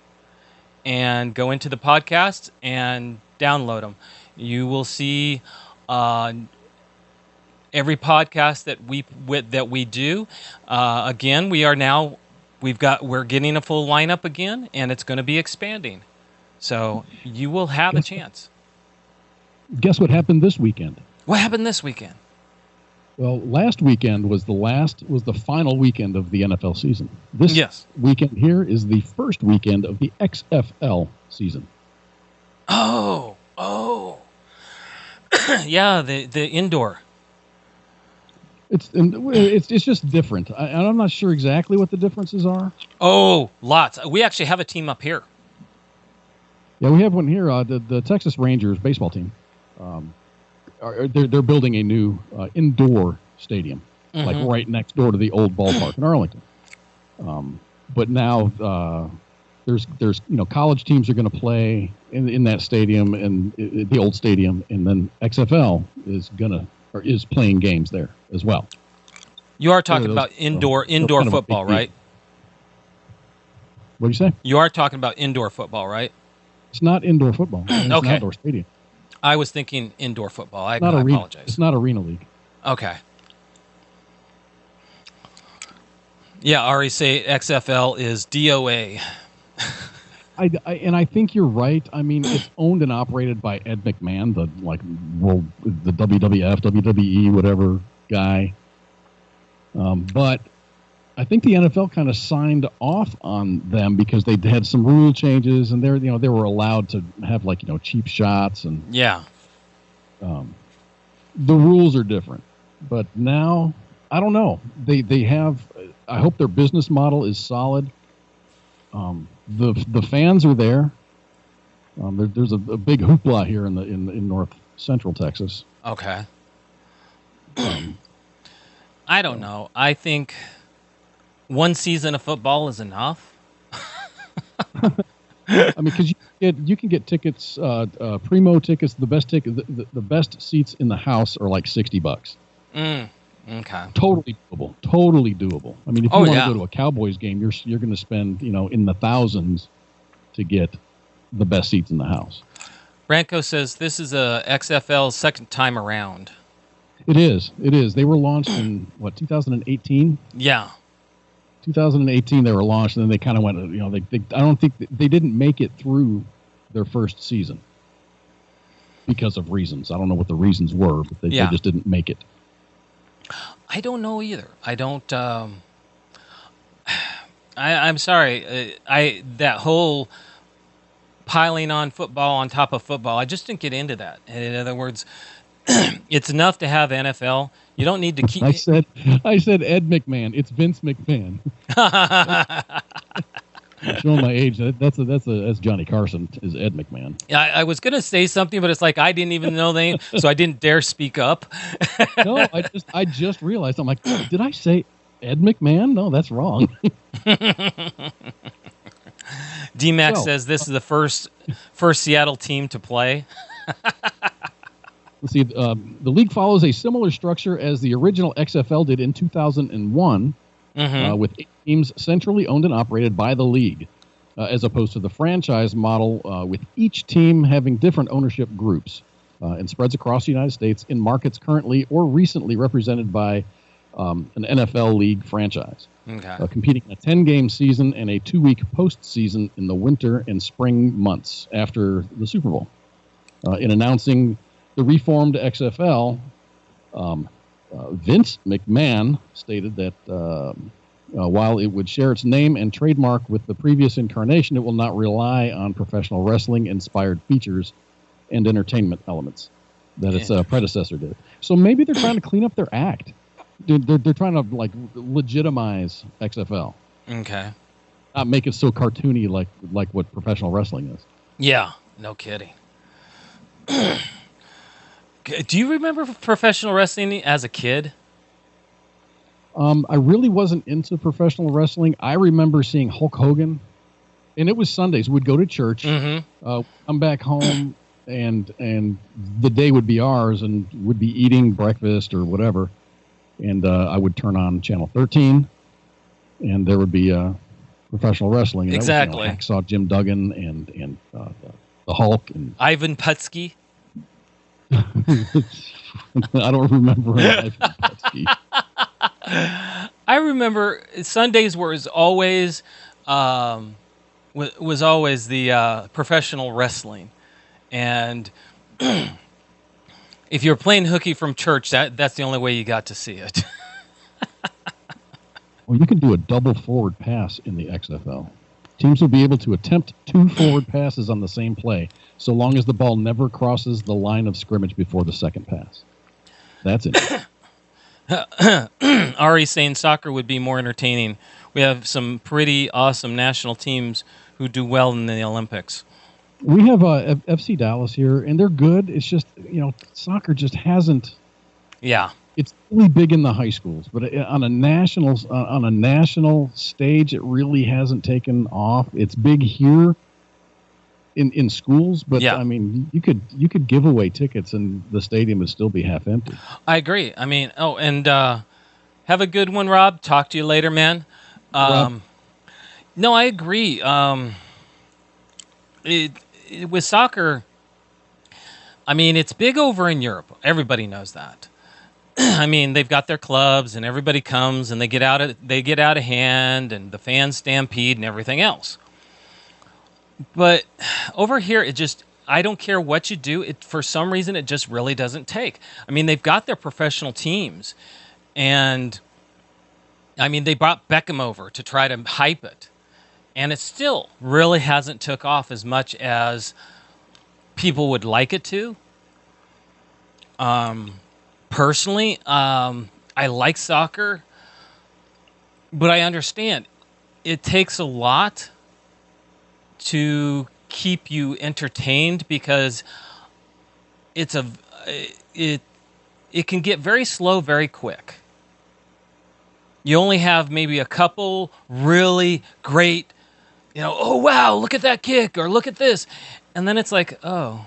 and go into the podcast and download them. You will see every podcast that we do. Again, we're getting a full lineup again, and it's going to be expanding. So you will have a chance. Guess what happened this weekend? What happened this weekend? Well, last weekend was the final weekend of the NFL season. This weekend here is the first weekend of the XFL season. Oh. Yeah, the indoor. It's just different. I'm not sure exactly what the differences are. Oh, lots. We actually have a team up here. Yeah, we have one here. The Texas Rangers baseball team. They're building a new indoor stadium, like right next door to the old ballpark in Arlington. But now there's college teams are going to play in that stadium and the old stadium, and then XFL is playing games there as well. You are talking about indoor football, right? What do you say? You are talking about indoor football, right? It's not indoor football. It's an outdoor stadium. I was thinking indoor football. I apologize. It's not Arena League. Okay. Yeah, Ari say XFL is DOA. I think you're right. I mean, it's owned and operated by Ed McMahon, the WWF, WWE, whatever guy. But I think the NFL kind of signed off on them because they had some rule changes, and they were allowed to have cheap shots and the rules are different. But now I don't know. They have. I hope their business model is solid. The fans are there. There's a big hoopla here in North Central Texas. Okay. I don't know. I think one season of football is enough. I mean, because you can get tickets, primo tickets. The best best seats in the house are like $60. Okay. Totally doable. I mean, if you want to go to a Cowboys game, you're going to spend in the thousands to get the best seats in the house. Branko says this is a XFL's second time around. It is. They were launched in 2018. Yeah. 2018 they were launched, and then they kind of went. I don't think they didn't make it through their first season because of reasons. I don't know what the reasons were, but they just didn't make it. I don't know either. I don't. I'm sorry. That whole piling on football on top of football. I just didn't get into that. In other words, it's enough to have NFL. You don't need to keep. I said Ed McMahon. It's Vince McMahon. Showing my age. That's Johnny Carson is Ed McMahon. Yeah, I was gonna say something, but it's like I didn't even know the name, so I didn't dare speak up. No, I just realized. I'm like, did I say Ed McMahon? No, that's wrong. D-Max says this is the first Seattle team to play. Let's see. The league follows a similar structure as the original XFL did in 2001, with 8 teams centrally owned and operated by the league, as opposed to the franchise model, with each team having different ownership groups, and spreads across the United States in markets currently or recently represented by an NFL league franchise. Okay. Competing in a 10-game season and a 2-week postseason in the winter and spring months after the Super Bowl. In announcing the reformed XFL, Vince McMahon stated that While it would share its name and trademark with the previous incarnation, it will not rely on professional wrestling-inspired features and entertainment elements that its predecessor did. So maybe they're trying to clean up their act. They're trying to like legitimize XFL. Okay. Not make it so cartoony like what professional wrestling is. Yeah, no kidding. Do you remember professional wrestling as a kid? I really wasn't into professional wrestling. I remember seeing Hulk Hogan, and it was Sundays. We'd go to church, come back home, and the day would be ours, and would be eating breakfast or whatever. And I would turn on Channel 13, and there would be professional wrestling. And exactly. That was, Hacksaw Jim Duggan and the Hulk and Ivan Putski. I don't remember Ivan Putski. I remember Sundays was always the professional wrestling, and if you're playing hooky from church, that's the only way you got to see it. Well, you can do a double forward pass in the XFL. Teams will be able to attempt 2 forward passes on the same play, so long as the ball never crosses the line of scrimmage before the second pass. That's it. Ari saying soccer would be more entertaining. We have some pretty awesome national teams who do well in the Olympics. We have FC Dallas here, and they're good. It's just, soccer just hasn't. Yeah. It's really big in the high schools, but on a national stage, it really hasn't taken off. It's big here in schools, but yeah. I mean, you could give away tickets and the stadium would still be half empty. I agree. I mean, and have a good one, Rob. Talk to you later, man. No, I agree. With soccer, I mean, it's big over in Europe. Everybody knows that. I mean, they've got their clubs, and everybody comes, and they get out of hand, and the fans stampede, and everything else. But over here, I don't care what you do. For some reason, it just really doesn't take. I mean, they've got their professional teams, and I mean, they brought Beckham over to try to hype it, and it still really hasn't took off as much as people would like it to. Personally, I like soccer, but I understand it takes a lot to keep you entertained because it can get very slow very quick. You only have maybe a couple really great, oh wow, look at that kick or look at this. And then it's like, all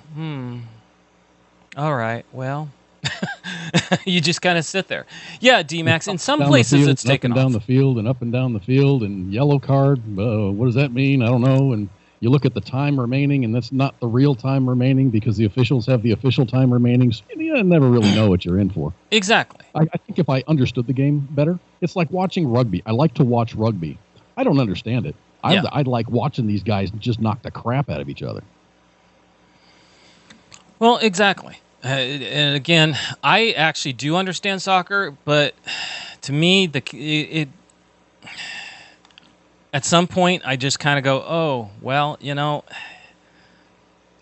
right, well, you just kind of sit there. Yeah, D-Max, in some places it's taken off. Up and down the field and yellow card. What does that mean? I don't know. And you look at the time remaining, and that's not the real time remaining because the officials have the official time remaining. So you never really know what you're in for. Exactly. I think if I understood the game better, it's like watching rugby. I like to watch rugby. I don't understand it. I like watching these guys just knock the crap out of each other. Well, exactly. And again, I actually do understand soccer, but to me, at some point, I just kind of go, oh, well,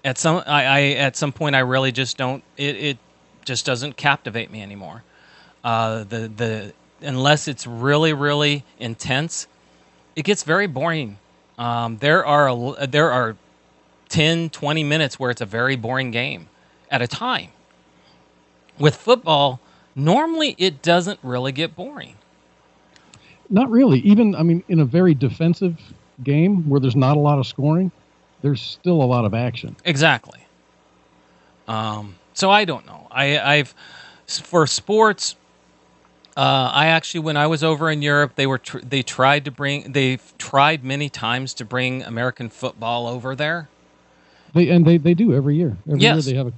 at some point, I really just don't. It just doesn't captivate me anymore. Unless it's really, really intense, it gets very boring. There are 10, 20 minutes where it's a very boring game at a time. With football, normally it doesn't really get boring. Not really. Even, in a very defensive game where there's not a lot of scoring, there's still a lot of action. Exactly. So I don't know. For sports, I actually, when I was over in Europe, they tried many times to bring American football over there. They do every year. Every year yes. they have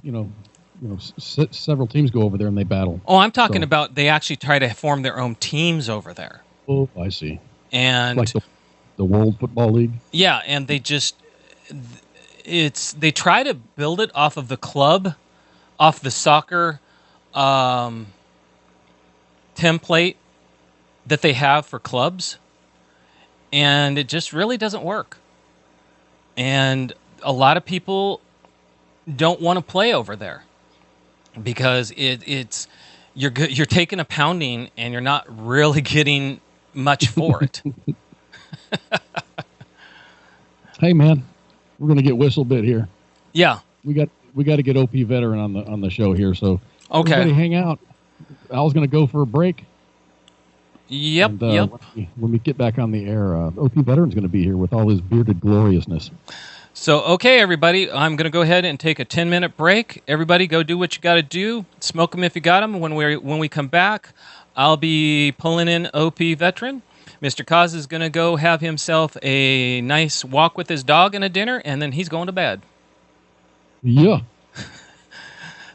several teams go over there and they battle. Oh, I'm talking about they actually try to form their own teams over there. Oh, I see. And like the World Football League. Yeah, and they try to build it off of the club, off the soccer template that they have for clubs. and it just really doesn't work. And a lot of people don't want to play over there because it's you're taking a pounding and you're not really getting much for it. Hey man, we're gonna get Whistlebit here. Yeah, we got to get OPveteran on the show here. So okay, everybody hang out. Al's gonna go for a break. Yep, and, yep. When we get back on the air, OPveteran's going to be here with all his bearded gloriousness. So, okay, everybody, I'm going to go ahead and take a 10-minute break. Everybody, go do what you got to do. Smoke them if you got them. When we come back, I'll be pulling in OPveteran. Mr. Koz is going to go have himself a nice walk with his dog and a dinner, and then he's going to bed. Yeah.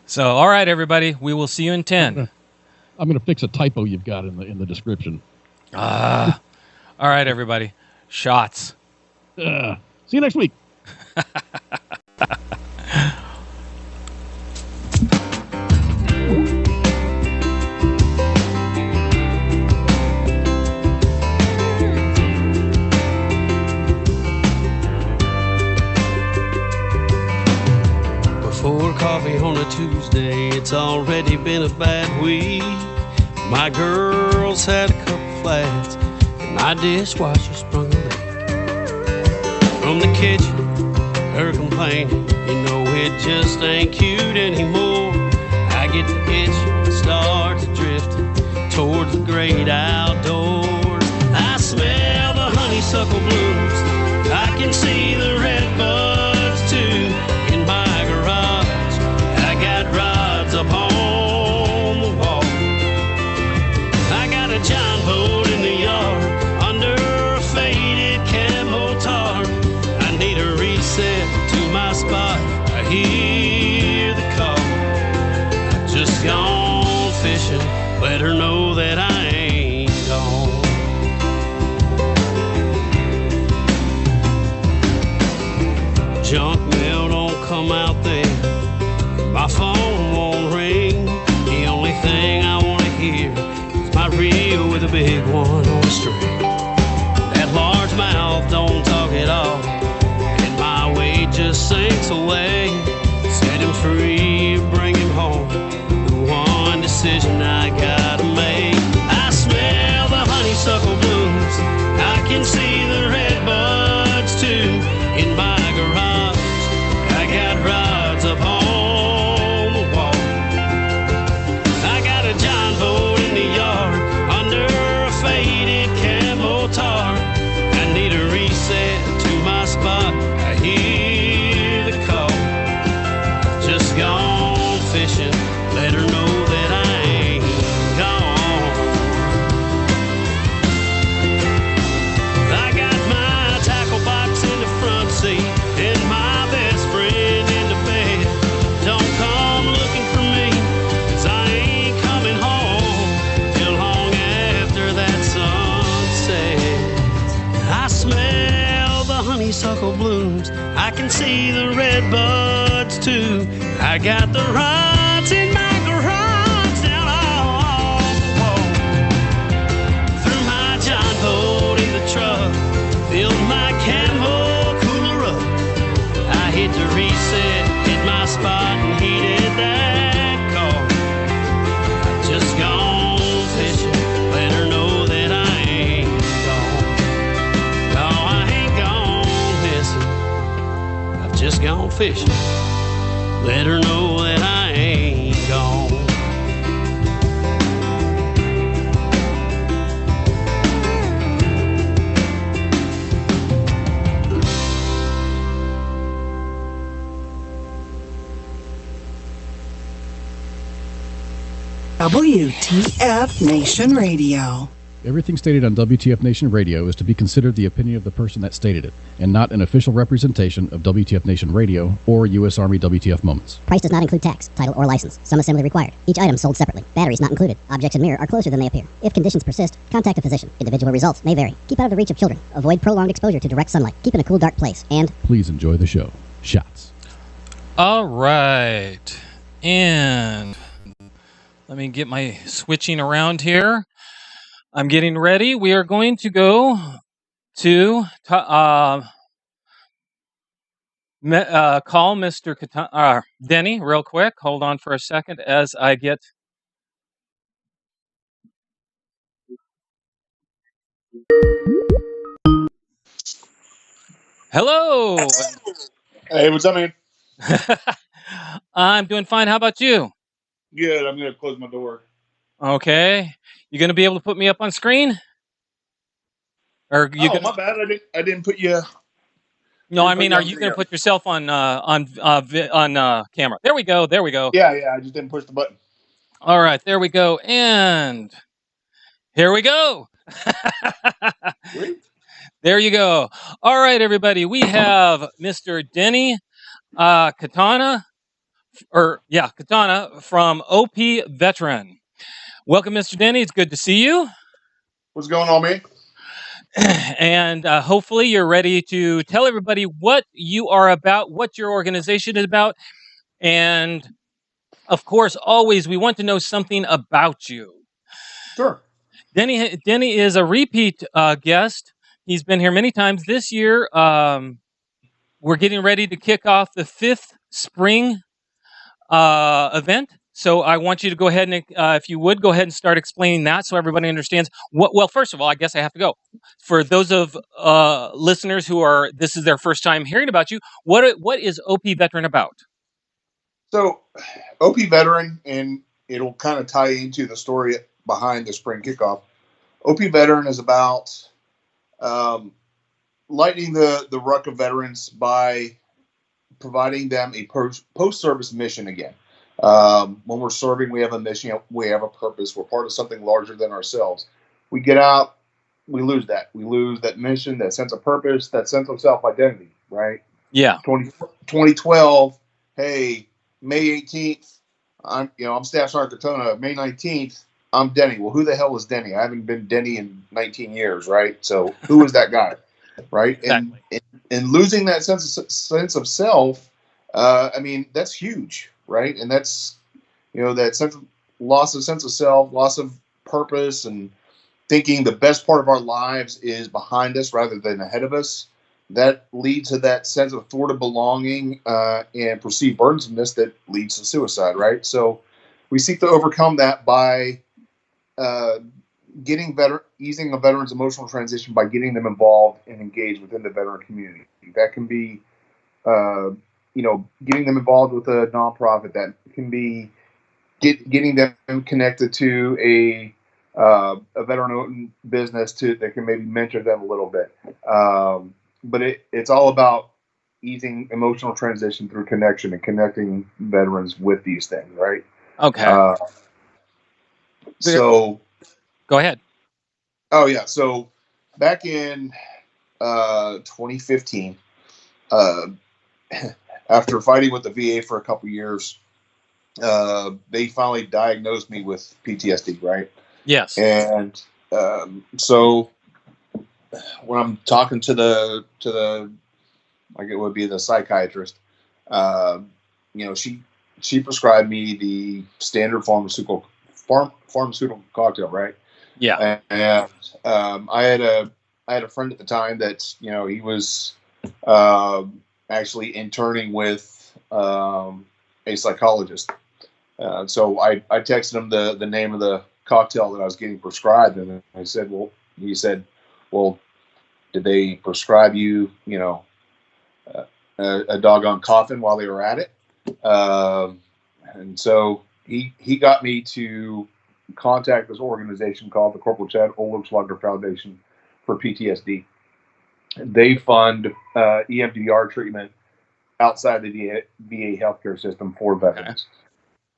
So, all right, everybody, we will see you in 10. I'm going to fix a typo you've got in the description. All right, everybody. Shots. See you next week. Before coffee on a Tuesday, it's already been a bad week. My girls had a couple flats, and my dishwasher sprung a leak. From the kitchen, her complaining, you know it just ain't cute anymore. I get the itch and start to drifting towards the great outdoors. I smell the honeysuckle blooms, I can see the red buds too. In my garage, I got rods up on the wall. I got a John boat in the yard under a faded camo tarp. I need a reset to my spot. I hear the call. I just gone fishing. Let her know that I ain't gone. Junk mail don't come out there. My phone won't ring. The only thing I want to hear is my reel with a big one on a string. That large mouth don't talk at all, and my weight just sinks away. Set him free, bring him home. The one decision I gotta make. I smell the honeysuckle blooms, I can see the red buds too. In my garage, I got rods up on the wall. I got a John boat in the yard under a faded camo tarp. I need a reset to my spot. I hear the call. Just gone fishing. Let her know that I ain't gone. I got my tackle box in the front seat and my best friend in the bed. Don't come looking for me, 'cause I ain't coming home till long after that sun sets. I smell the honeysuckle blooms, I can see the red buds too. I got the rods in my garage down on the wall. Threw my John boat in the truck, filled my camo cooler up. I hit the reset, hit my spot, and heeded that call. I just gone fishing, let her know that I ain't gone. No, I ain't gone missing, I've just gone fishing. Let her know that I ain't gone. WTF Nation Radio. Everything stated on WTF Nation Radio is to be considered the opinion of the person that stated it, and not an official representation of WTF Nation Radio or U.S. Army WTF Moments. Price does not include tax, title, or license. Some assembly required. Each item sold separately. Batteries not included. Objects in mirror are closer than they appear. If conditions persist, contact a physician. Individual results may vary. Keep out of the reach of children. Avoid prolonged exposure to direct sunlight. Keep in a cool, dark place. And please enjoy the show. Shots. All right. And let me get my switching around here. I'm getting ready. We are going to go to call Mr. Denny real quick. Hold on for a second as I get. Hello. Hey, what's up, man? I'm doing fine. How about you? Good. I'm gonna close my door. Okay. You gonna be able to put me up on screen? Or you Oh, gonna? my bad. I didn't put you. No, I put mean, you are on you video. gonna put yourself on camera? There we go. There we go. Yeah, I just didn't push the button. All right, there we go. And here we go. Sweet. There you go. All right, everybody. We have Mr. Denny Katana from OPveteran. Welcome, Mr. Denny. It's good to see you. What's going on, man? And hopefully you're ready to tell everybody what you are about, what your organization is about, and of course, always we want to know something about you. Sure. Denny is a repeat guest. He's been here many times. This year, we're getting ready to kick off the 5th spring event. So I want you to go ahead and, if you would, go ahead and start explaining that so everybody understands. Well, first of all, I guess I have to go. For those of listeners this is their first time hearing about you, what is OPveteran about? So, OPveteran, and it'll kind of tie into the story behind the spring kickoff. OPveteran is about lightening the ruck of veterans by providing them a post-service mission again. When we're serving, we have a mission, we have a purpose, we're part of something larger than ourselves. We get out, we lose that. We lose that mission, that sense of purpose, that sense of self-identity, right? Yeah. 2012, hey, May 18th, I'm Staff Sergeant Datona. May 19th, I'm Denny. Well, who the hell is Denny? I haven't been Denny in 19 years, right? So who is that guy, right? Exactly. And losing that sense of self, I mean, that's huge, right? And that's, that loss of sense of self, loss of purpose, and thinking the best part of our lives is behind us rather than ahead of us. That leads to that sense of thwarted belonging and perceived burdensomeness that leads to suicide, right? So we seek to overcome that by easing a veteran's emotional transition by getting them involved and engaged within the veteran community. That can be, getting them involved with a nonprofit. That can be getting them connected to a veteran-owned business that can maybe mentor them a little bit. But it's all about easing emotional transition through connection and connecting veterans with these things, right? Okay. So go ahead. Oh yeah. So back in 2015, after fighting with the VA for a couple years, they finally diagnosed me with PTSD, right? Yes. And so when I'm talking to the like it would be the psychiatrist, she prescribed me the standard pharmaceutical cocktail, right? Yeah. And I had a friend at the time that he was actually interning with a psychologist. So I texted him the name of the cocktail that I was getting prescribed, and I said, he said, did they prescribe you, a doggone coffin while they were at it? And so he got me to contact this organization called the Corporal Chad Ohlschlager Foundation for PTSD. They fund EMDR treatment outside the VA healthcare system for veterans.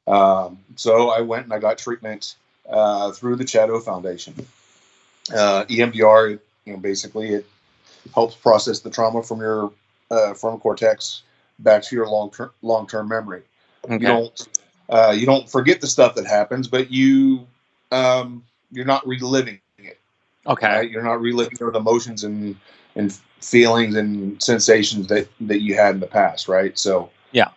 Okay. So I went and I got treatment through the Chad O Foundation. EMDR, basically it helps process the trauma from your frontal cortex back to your long-term memory. Okay. You don't forget the stuff that happens, but you're not reliving it. Okay. Right? You're not reliving the emotions and feelings and sensations that you had in the past, right? So yeah,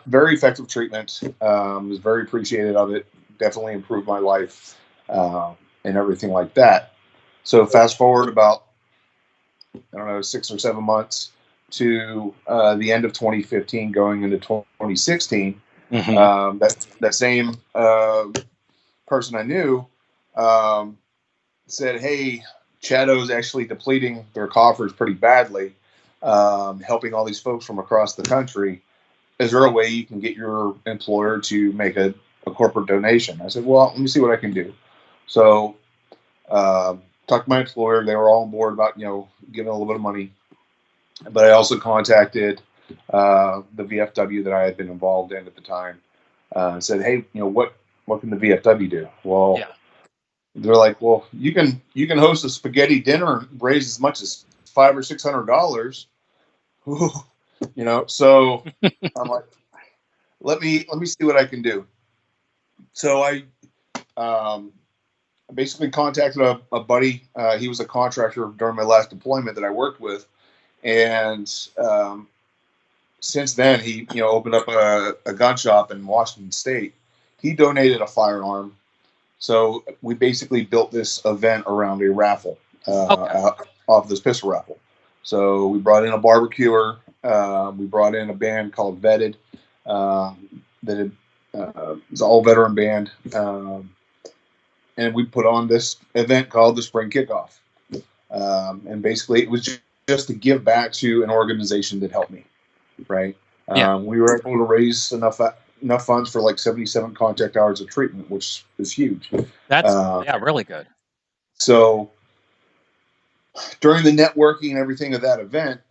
very effective treatment. Was very appreciative of it. Definitely improved my life and everything like that. So fast forward about I don't know, 6 or 7 months to the end of 2015, going into 2016. That same person I knew said, "Hey, Chatto's actually depleting their coffers pretty badly, helping all these folks from across the country. Is there a way you can get your employer to make a corporate donation?" I said, "Well, let me see what I can do." So talked to my employer. They were all on board about, giving a little bit of money. But I also contacted the VFW that I had been involved in at the time, and said, "Hey, what can the VFW do?" Well, they're like, "Well, you can host a spaghetti dinner and raise as much as $500 or $600." So I'm like, let me see what I can do. So I basically contacted a buddy. He was a contractor during my last deployment that I worked with, and since then he opened up a gun shop in Washington State. He donated a firearm, so we basically built this event around a raffle off this pistol raffle. So we brought in a barbecuer. We brought in a band called Vetted that is an all veteran band, and we put on this event called the Spring Kickoff. And basically, it was just to give back to an organization that helped me. Right? We were able to raise enough funds for like 77 contact hours of treatment, which is huge. That's really good. So during the networking and everything of that event,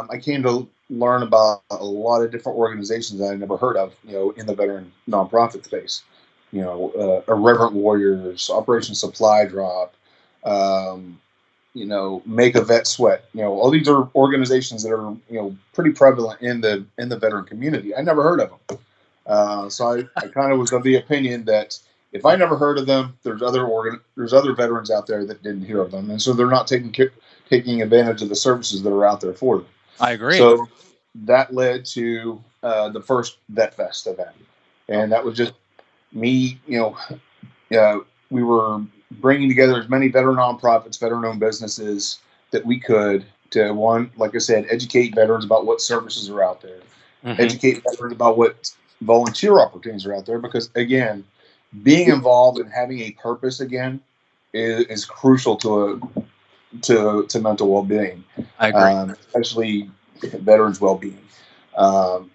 I came to learn about a lot of different organizations that I never heard of, in the veteran nonprofit space. Irreverent Warriors, Operation Supply Drop, Make a Vet Sweat. All these are organizations that are, pretty prevalent in the veteran community. I never heard of them. So I kind of was of the opinion that if I never heard of them, there's other veterans out there that didn't hear of them, and so they're not taking advantage of the services that are out there for them. I agree. So that led to the first Vet Fest event, and that was just me. We were bringing together as many veteran nonprofits, veteran-owned businesses that we could to, one, like I said, educate veterans about what services are out there, educate veterans about what volunteer opportunities are out there, because again, being involved and having a purpose again is crucial to mental well-being. I agree. Especially veterans' well-being. And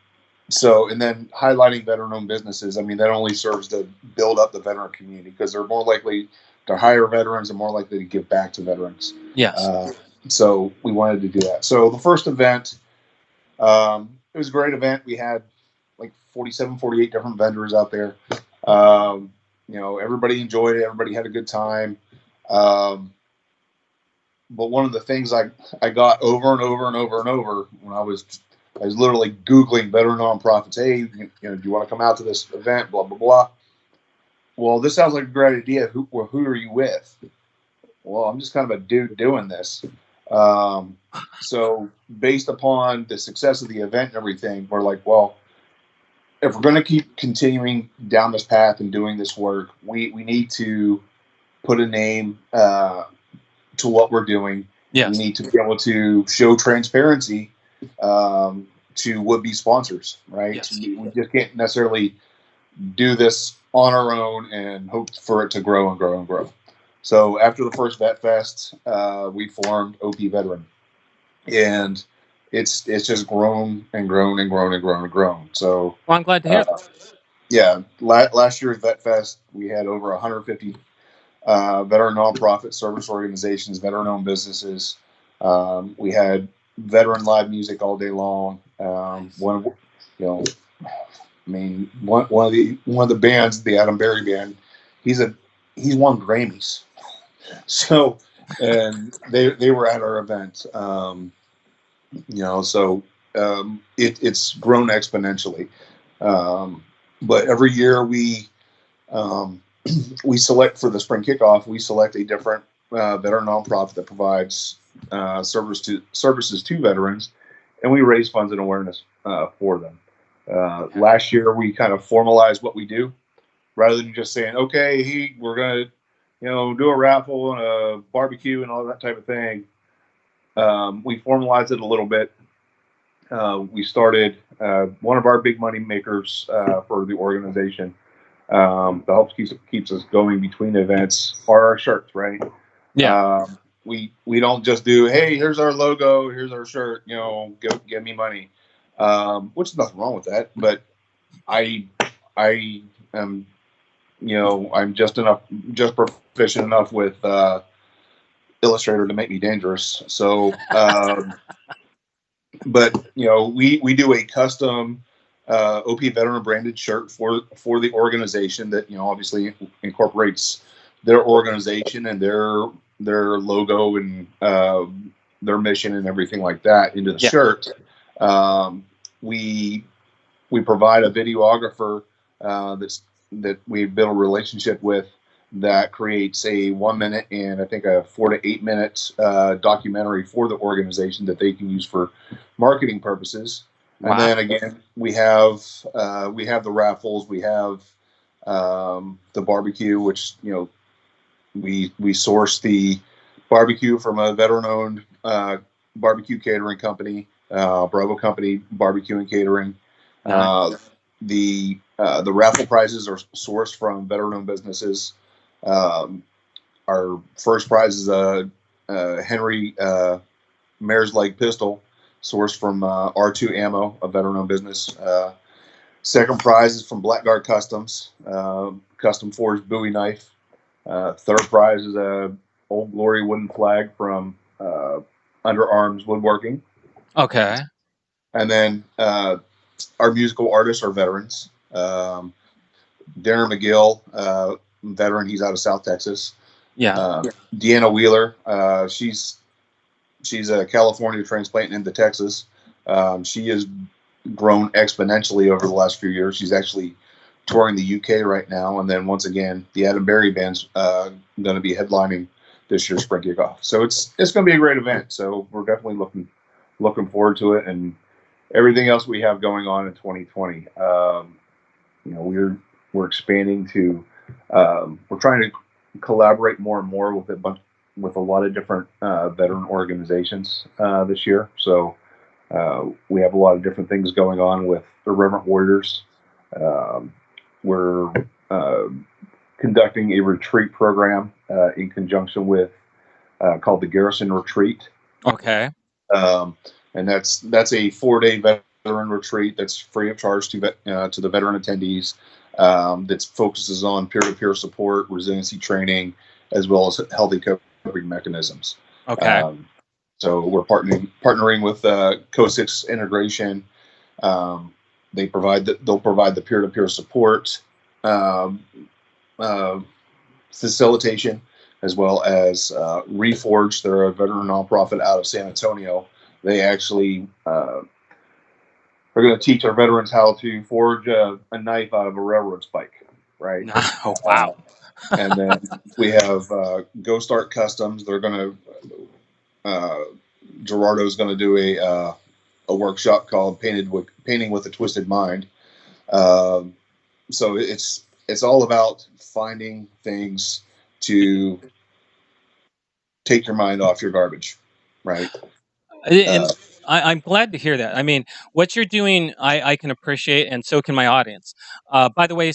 then highlighting veteran-owned businesses, that only serves to build up the veteran community, because they're more likely to hire veterans and more likely to give back to veterans. Yes. So we wanted to do that. So the first event, it was a great event. We had like 47, 48 different vendors out there. Everybody enjoyed it. Everybody had a good time. But one of the things I got over and over and over and over when I was literally Googling veteran nonprofits. Hey, do you want to come out to this event? Blah, blah, blah. Well, this sounds like a great idea. Who are you with? Well, I'm just kind of a dude doing this. So based upon the success of the event and everything, we're like, well, if we're going to keep continuing down this path and doing this work, we need to put a name to what we're doing. Yes. We need to be able to show transparency to would-be sponsors, right? Yes. We just can't necessarily do this on our own and hope for it to grow and grow and grow. So after the first Vet Fest, we formed OPveteran, and it's just grown and grown and grown and grown and grown. So well, I'm glad to hear that. Yeah, last year's Vet Fest, we had over 150 veteran nonprofit service organizations, veteran-owned businesses. We had veteran live music all day long. One of the bands, the Adam Berry Band, he's won Grammys. So, and they were at our event. It's grown exponentially. But every year we select for the Spring Kickoff. We select a different veteran nonprofit that provides services to veterans, and we raise funds and awareness for them. Last year we kind of formalized what we do, rather than just saying, okay, we're gonna do a raffle and a barbecue and all that type of thing. We formalized it a little bit. We started one of our big money makers for the organization that helps keeps us going between events are our shirts, right? Yeah. We don't just do, hey, here's our logo, here's our shirt, give me money, which is nothing wrong with that. But I am, I'm just proficient enough with Illustrator to make me dangerous. So, but we do a custom OPveteran branded shirt for the organization that obviously incorporates their organization and their logo and their mission and everything like that into the shirt. We provide a videographer that we've built a relationship with that creates a 1 minute and I think a 4 to 8 minute documentary for the organization that they can use for marketing purposes. Wow. And then again, we have the raffles, we have the barbecue, which we source the barbecue from a veteran-owned barbecue catering company, Bravo Company Barbecue and Catering. The raffle prizes are sourced from veteran-owned businesses. Our first prize is a Henry Mare's Leg pistol, sourced from R2 Ammo, a veteran-owned business. Second prize is from Blackguard Customs, custom forged Bowie knife. Third prize is a Old Glory wooden flag from Under Arms Woodworking. Okay. And then our musical artists are veterans. Darren McGill, veteran, he's out of South Texas. Yeah. Deanna Wheeler, she's a California transplant into Texas. She has grown exponentially over the last few years. She's actually touring the UK right now. And then once again, the Adam Berry Band's going to be headlining this year's spring kickoff. So it's going to be a great event. So we're definitely looking forward to it, and everything else we have going on in 2020. We're expanding to we're trying to collaborate more and more with a lot of different veteran organizations this year. So we have a lot of different things going on with Irreverent Warriors. We're conducting a retreat program in conjunction with called the Garrison Retreat. Okay. And that's a 4-day veteran retreat that's free of charge to the veteran attendees. That focuses on peer-to-peer support, resiliency training, as well as healthy coping mechanisms. Okay. So we're partnering with Koz integration. They'll provide the peer-to-peer support, facilitation, as well as Reforge. They're a veteran nonprofit out of San Antonio. They actually are going to teach our veterans how to forge a knife out of a railroad spike, right? Oh, wow. And then we have Ghost Art Customs. They're going to Gerardo's going to do a workshop called Painting with a Twisted Mind. So it's all about finding things to take your mind off your garbage, right? And I'm glad to hear that. I mean, what you're doing, I can appreciate, and so can my audience. By the way,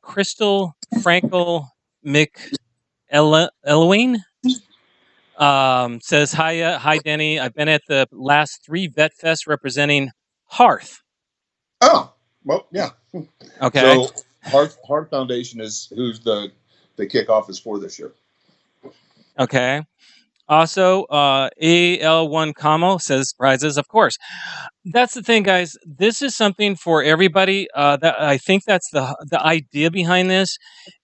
Crystal Frankel McElwain says, hi, Denny. I've been at the last 3 Vet Fest representing Hearth. Oh, well, yeah. Okay. So Hearth Foundation is who's the kickoff is for this year. Okay. Also, AL1 Camo says prizes, of course. That's the thing, guys. This is something for everybody. That I think that's the idea behind this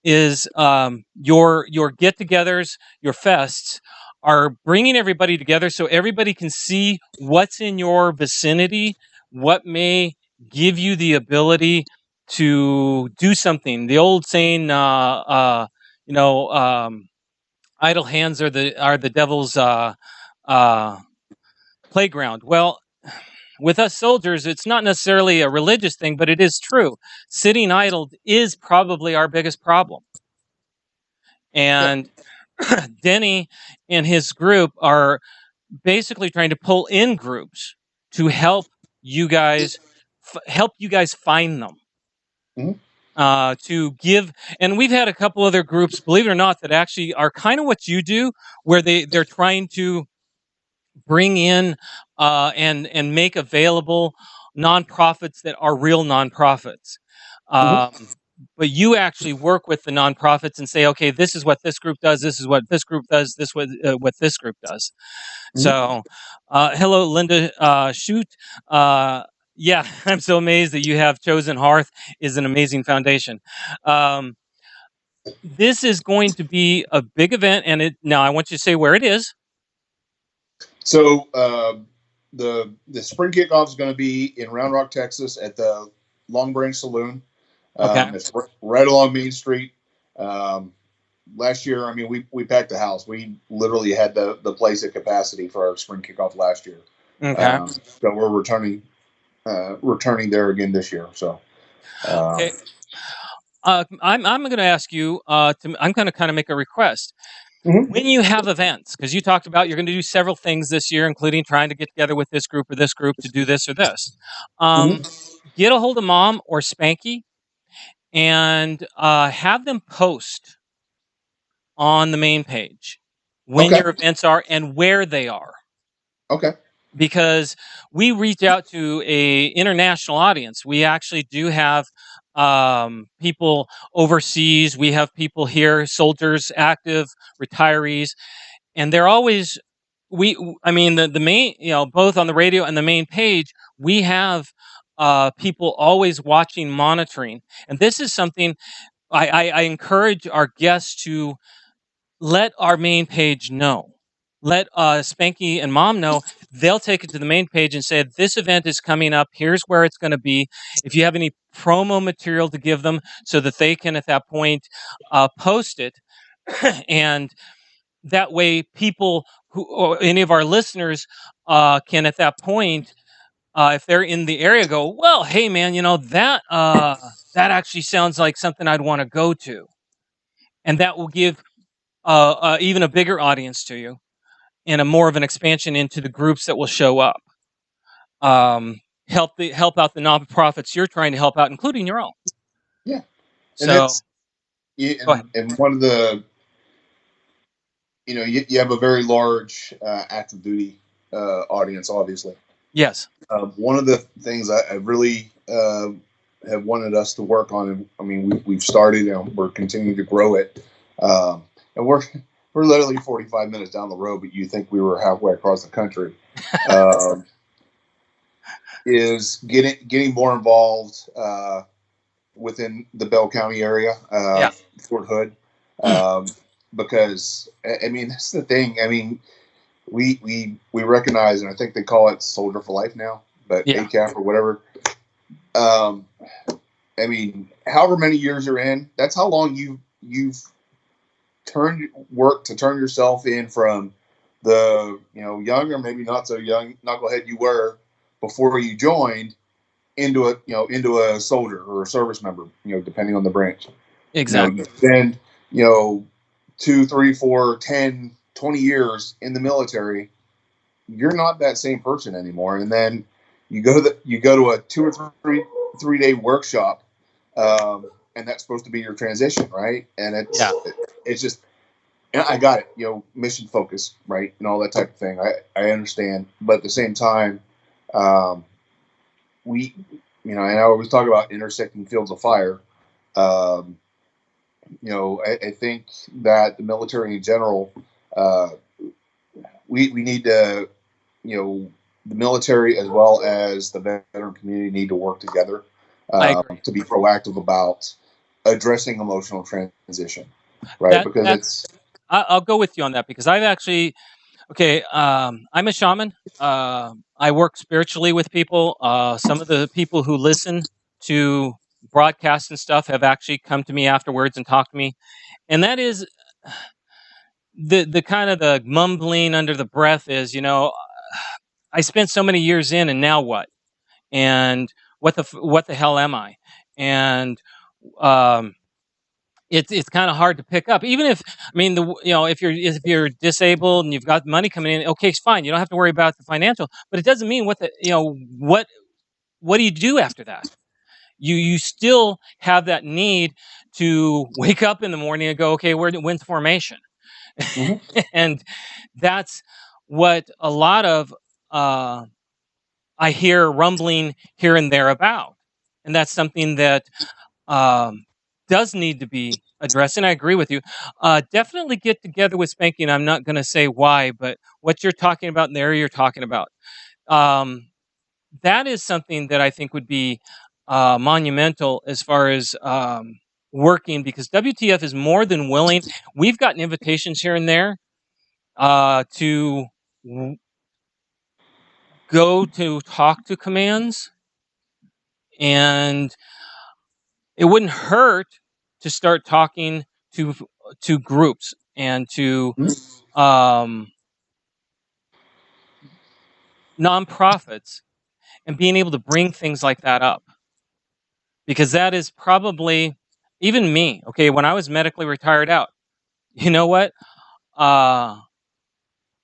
is your get-togethers, your fests are bringing everybody together so everybody can see what's in your vicinity, what may give you the ability to do something. The old saying, idle hands are the devil's playground. Well, with us soldiers, it's not necessarily a religious thing, but it is true. Sitting idle is probably our biggest problem. And Denny and his group are basically trying to pull in groups to help you guys find them. To give, and we've had a couple other groups, believe it or not, that actually are kind of what you do, where they're trying to bring in and make available nonprofits that are real nonprofits. But you actually work with the nonprofits and say, okay, this is what this group does, this is what this group does, this what this group does. So, hello, Linda Shoot. Yeah, I'm so amazed that you have chosen Hearth is an amazing foundation. This is going to be a big event, and now I want you to say where it is. So the spring kickoff is going to be in Round Rock, Texas, at the Long Branch Saloon. Okay. It's right along Main Street. Last year, I mean, we packed the house. We literally had the place at capacity for our spring kickoff last year. Okay. So we're returning there again this year. So, okay. I'm going to ask you. I'm going to kind of make a request. When you have events, because you talked about you're going to do several things this year, including trying to get together with this group or this group to do this or this. Get a hold of Mom or Spanky and have them post on the main page when your events are and where they are. Okay. Because we reach out to a international audience. We actually do have people overseas. We have people here, soldiers, active, retirees, and they're always the main, both on the radio and the main page, we have people always watching, monitoring. And this is something I encourage our guests to let our main page know. Let Spanky and Mom know. They'll take it to the main page and say, this event is coming up. Here's where it's going to be. If you have any promo material to give them so that they can, at that point, post it. And that way people or any of our listeners can, at that point, if they're in the area, go, well, hey, man, that actually sounds like something I'd want to go to. And that will give even a bigger audience to you and a more of an expansion into the groups that will show up. Help out the nonprofits you're trying to help out, including your own. Yeah. So, and one of the, you have a very large active duty audience, obviously. Yes. One of the things I really have wanted us to work on, and I mean, we've started and we're continuing to grow it. And we're literally 45 minutes down the road, but you think we were halfway across the country. Is getting more involved within the Bell County area, Fort Hood, because I mean that's the thing. I mean, we recognize, and I think they call it Soldier for Life now, but ACAF or whatever. I mean, however many years you're in, that's how long you've turn yourself in from the young or maybe not so young knucklehead you were before you joined into a soldier or a service member, depending on the branch. Exactly. You spend 2, 3, 4, 10, 20 years in the military, you're not that same person anymore. And then you go to a 2 or 3 day workshop, and that's supposed to be your transition, right? And it's just, I got it, mission focus, right, and all that type of thing. I understand, but at the same time, we, and I always talk about intersecting fields of fire. I think that the military in general, we need to, the military as well as the veteran community need to work together to be proactive about addressing emotional transition, right? I'll go with you on that because I've actually, I'm a shaman. I work spiritually with people. Some of the people who listen to broadcasts and stuff have actually come to me afterwards and talked to me. And that is the kind of the mumbling under the breath is, I spent so many years in and now what? And what the hell am I? And it's kind of hard to pick up. Even if, I mean, if you're disabled and you've got money coming in, okay, it's fine. You don't have to worry about the financial, but it doesn't mean what do you do after that? You still have that need to wake up in the morning and go, okay, when's formation? Mhm. And that's what a lot of I hear rumbling here and there about, and that's something that does need to be addressed. And I agree with you. Definitely get together with Spanking. I'm not going to say why, but what you're talking about in the area you're talking about, that is something that I think would be monumental as far as working, because WTF is more than willing. We've gotten invitations here and there to go to talk to commands, and it wouldn't hurt to start talking to groups and to um, nonprofits, and being able to bring things like that up, because that is probably even me. Okay, when I was medically retired out, you know what?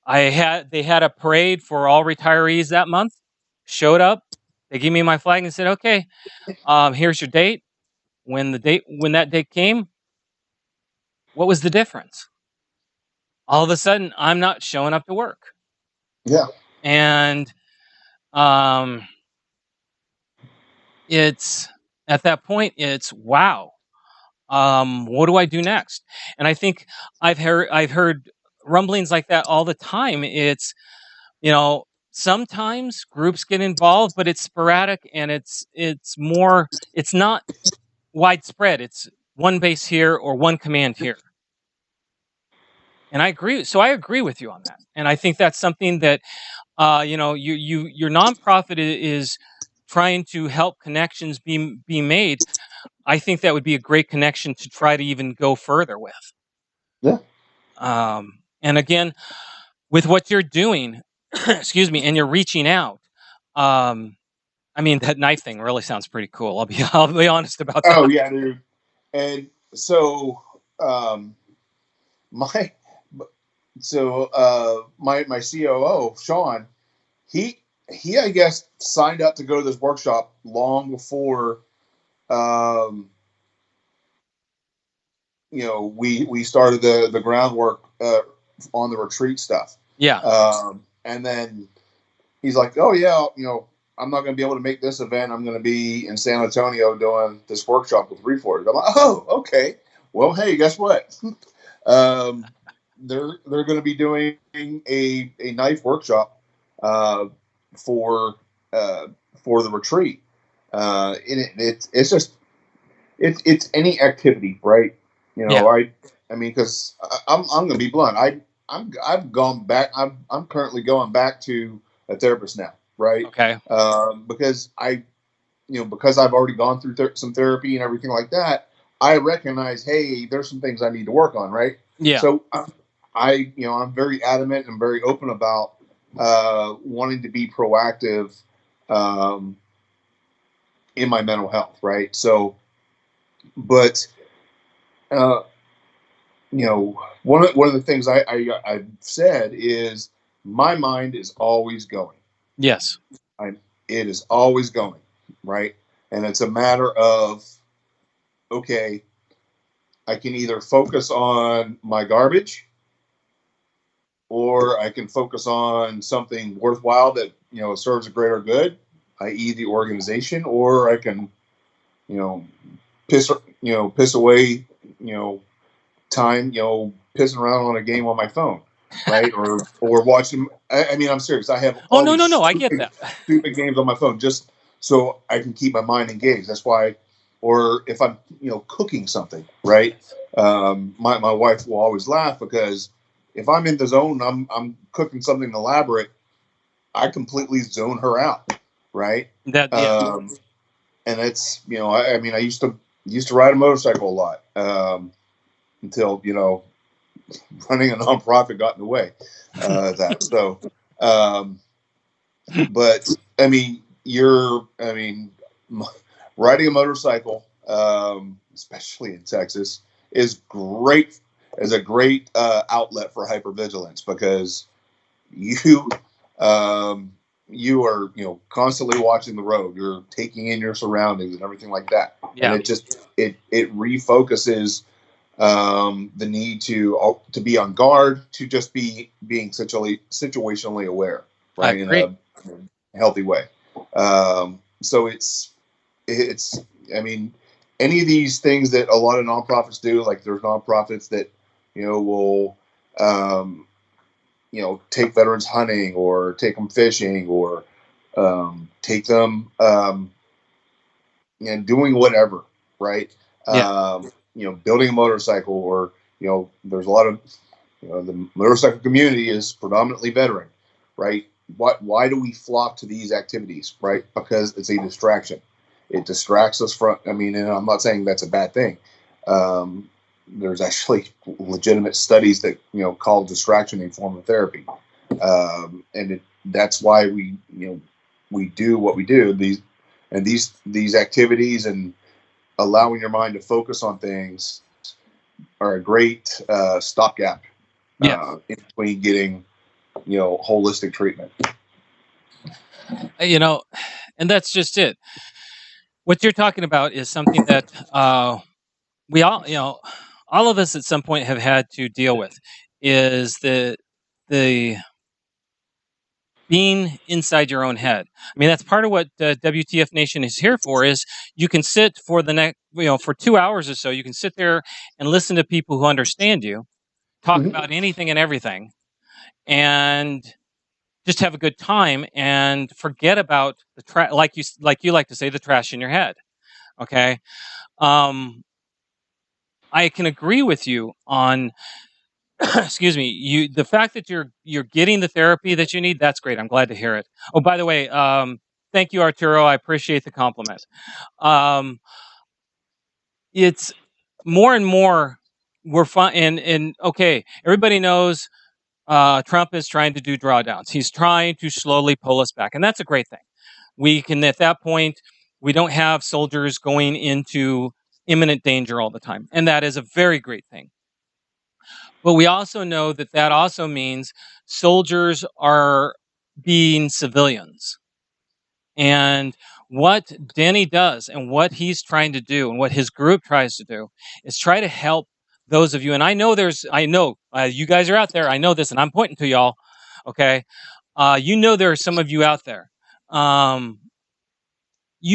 They had a parade for all retirees that month. Showed up, they gave me my flag and said, "Okay, here's your date." When that date came, what was the difference? All of a sudden, I'm not showing up to work, Yeah. and it's at that point, it's wow. What do I do next? And I think I've heard rumblings like that all the time. It's, sometimes groups get involved, but it's sporadic, and it's not widespread. It's one base here or one command here. And I agree. So I agree with you on that. And I think that's something that, your nonprofit is trying to help connections be made. I think that would be a great connection to try to even go further with. Yeah. And again, with what you're doing, excuse me, and you're reaching out. I mean, that knife thing really sounds pretty cool. I'll be honest about that. Oh yeah, dude. And so my my COO Sean, he I guess signed up to go to this workshop long before we started the groundwork on the retreat stuff. Yeah. And then he's like, "Oh yeah, I'm not going to be able to make this event. I'm going to be in San Antonio doing this workshop with Reforged." I'm like, "Oh, okay. Well, hey, guess what? They're going to be doing a knife workshop for the retreat. It's just it's any activity, right? Yeah. I mean, because I'm going to be blunt. I've gone back. I'm currently going back to a therapist now, right? Okay. Because because I've already gone through some therapy and everything like that, I recognize, hey, there's some things I need to work on, right? Yeah. So I'm very adamant and very open about wanting to be proactive in my mental health, right? So, but one of the things I've said is my mind is always going. Yes. It is always going, right? And it's a matter of, okay, I can either focus on my garbage, or I can focus on something worthwhile that serves a greater good, i.e., the organization, or I can piss away time pissing around on a game on my phone, right? or watching. I mean, I'm serious. I have No, I get that. stupid games on my phone just so I can keep my mind engaged. That's why. Or if I'm cooking something, right? My wife will always laugh because if I'm in the zone, I'm cooking something elaborate, I completely zone her out, right? That yeah. And it's I mean, I used to ride a motorcycle a lot until running a nonprofit got in the way of that. So, but I mean, riding a motorcycle, especially in Texas, is great, is a great outlet for hypervigilance, because you you are, you know, constantly watching the road. You're taking in your surroundings and everything like that. Yeah. And it just it refocuses the need to be on guard, to just being situationally aware, right, in a healthy way. So it's I mean, any of these things that a lot of nonprofits do, like there's nonprofits that, you know, will you know, take veterans hunting, or take them fishing, or take them and doing whatever, right? Yeah. You know, building a motorcycle, or, you know, there's a lot of, you know, the motorcycle community is predominantly veteran, right? Why do we flock to these activities, right? Because it's a distraction. It distracts us from, I mean, and I'm not saying that's a bad thing. There's actually legitimate studies that, you know, call distraction a form of therapy. And that's why we, you know, we do what we do. These activities and allowing your mind to focus on things are a great stopgap in between getting, you know, holistic treatment. You know, and that's just it. What you're talking about is something that we all, you know, all of us at some point have had to deal with, is the being inside your own head. I mean, that's part of what WTF Nation is here for. Is you can sit for the next, you know, for 2 hours or so, you can sit there and listen to people who understand you, talk about anything and everything, and just have a good time and forget about the like you like to say, the trash in your head. Okay. I can agree with you on excuse me, the fact that you're getting the therapy that you need, that's great. I'm glad to hear it. Oh, by the way, thank you, Arturo. I appreciate the compliment. It's more and more we're fine, and okay, everybody knows Trump is trying to do drawdowns. He's trying to slowly pull us back, and that's a great thing. We can, at that point, we don't have soldiers going into imminent danger all the time, and that is a very great thing. But we also know that that also means soldiers are being civilians. And what Denny does, and what he's trying to do, and what his group tries to do, is try to help those of you. And I know you guys are out there. I know this, and I'm pointing to y'all. Okay. You know, there are some of you out there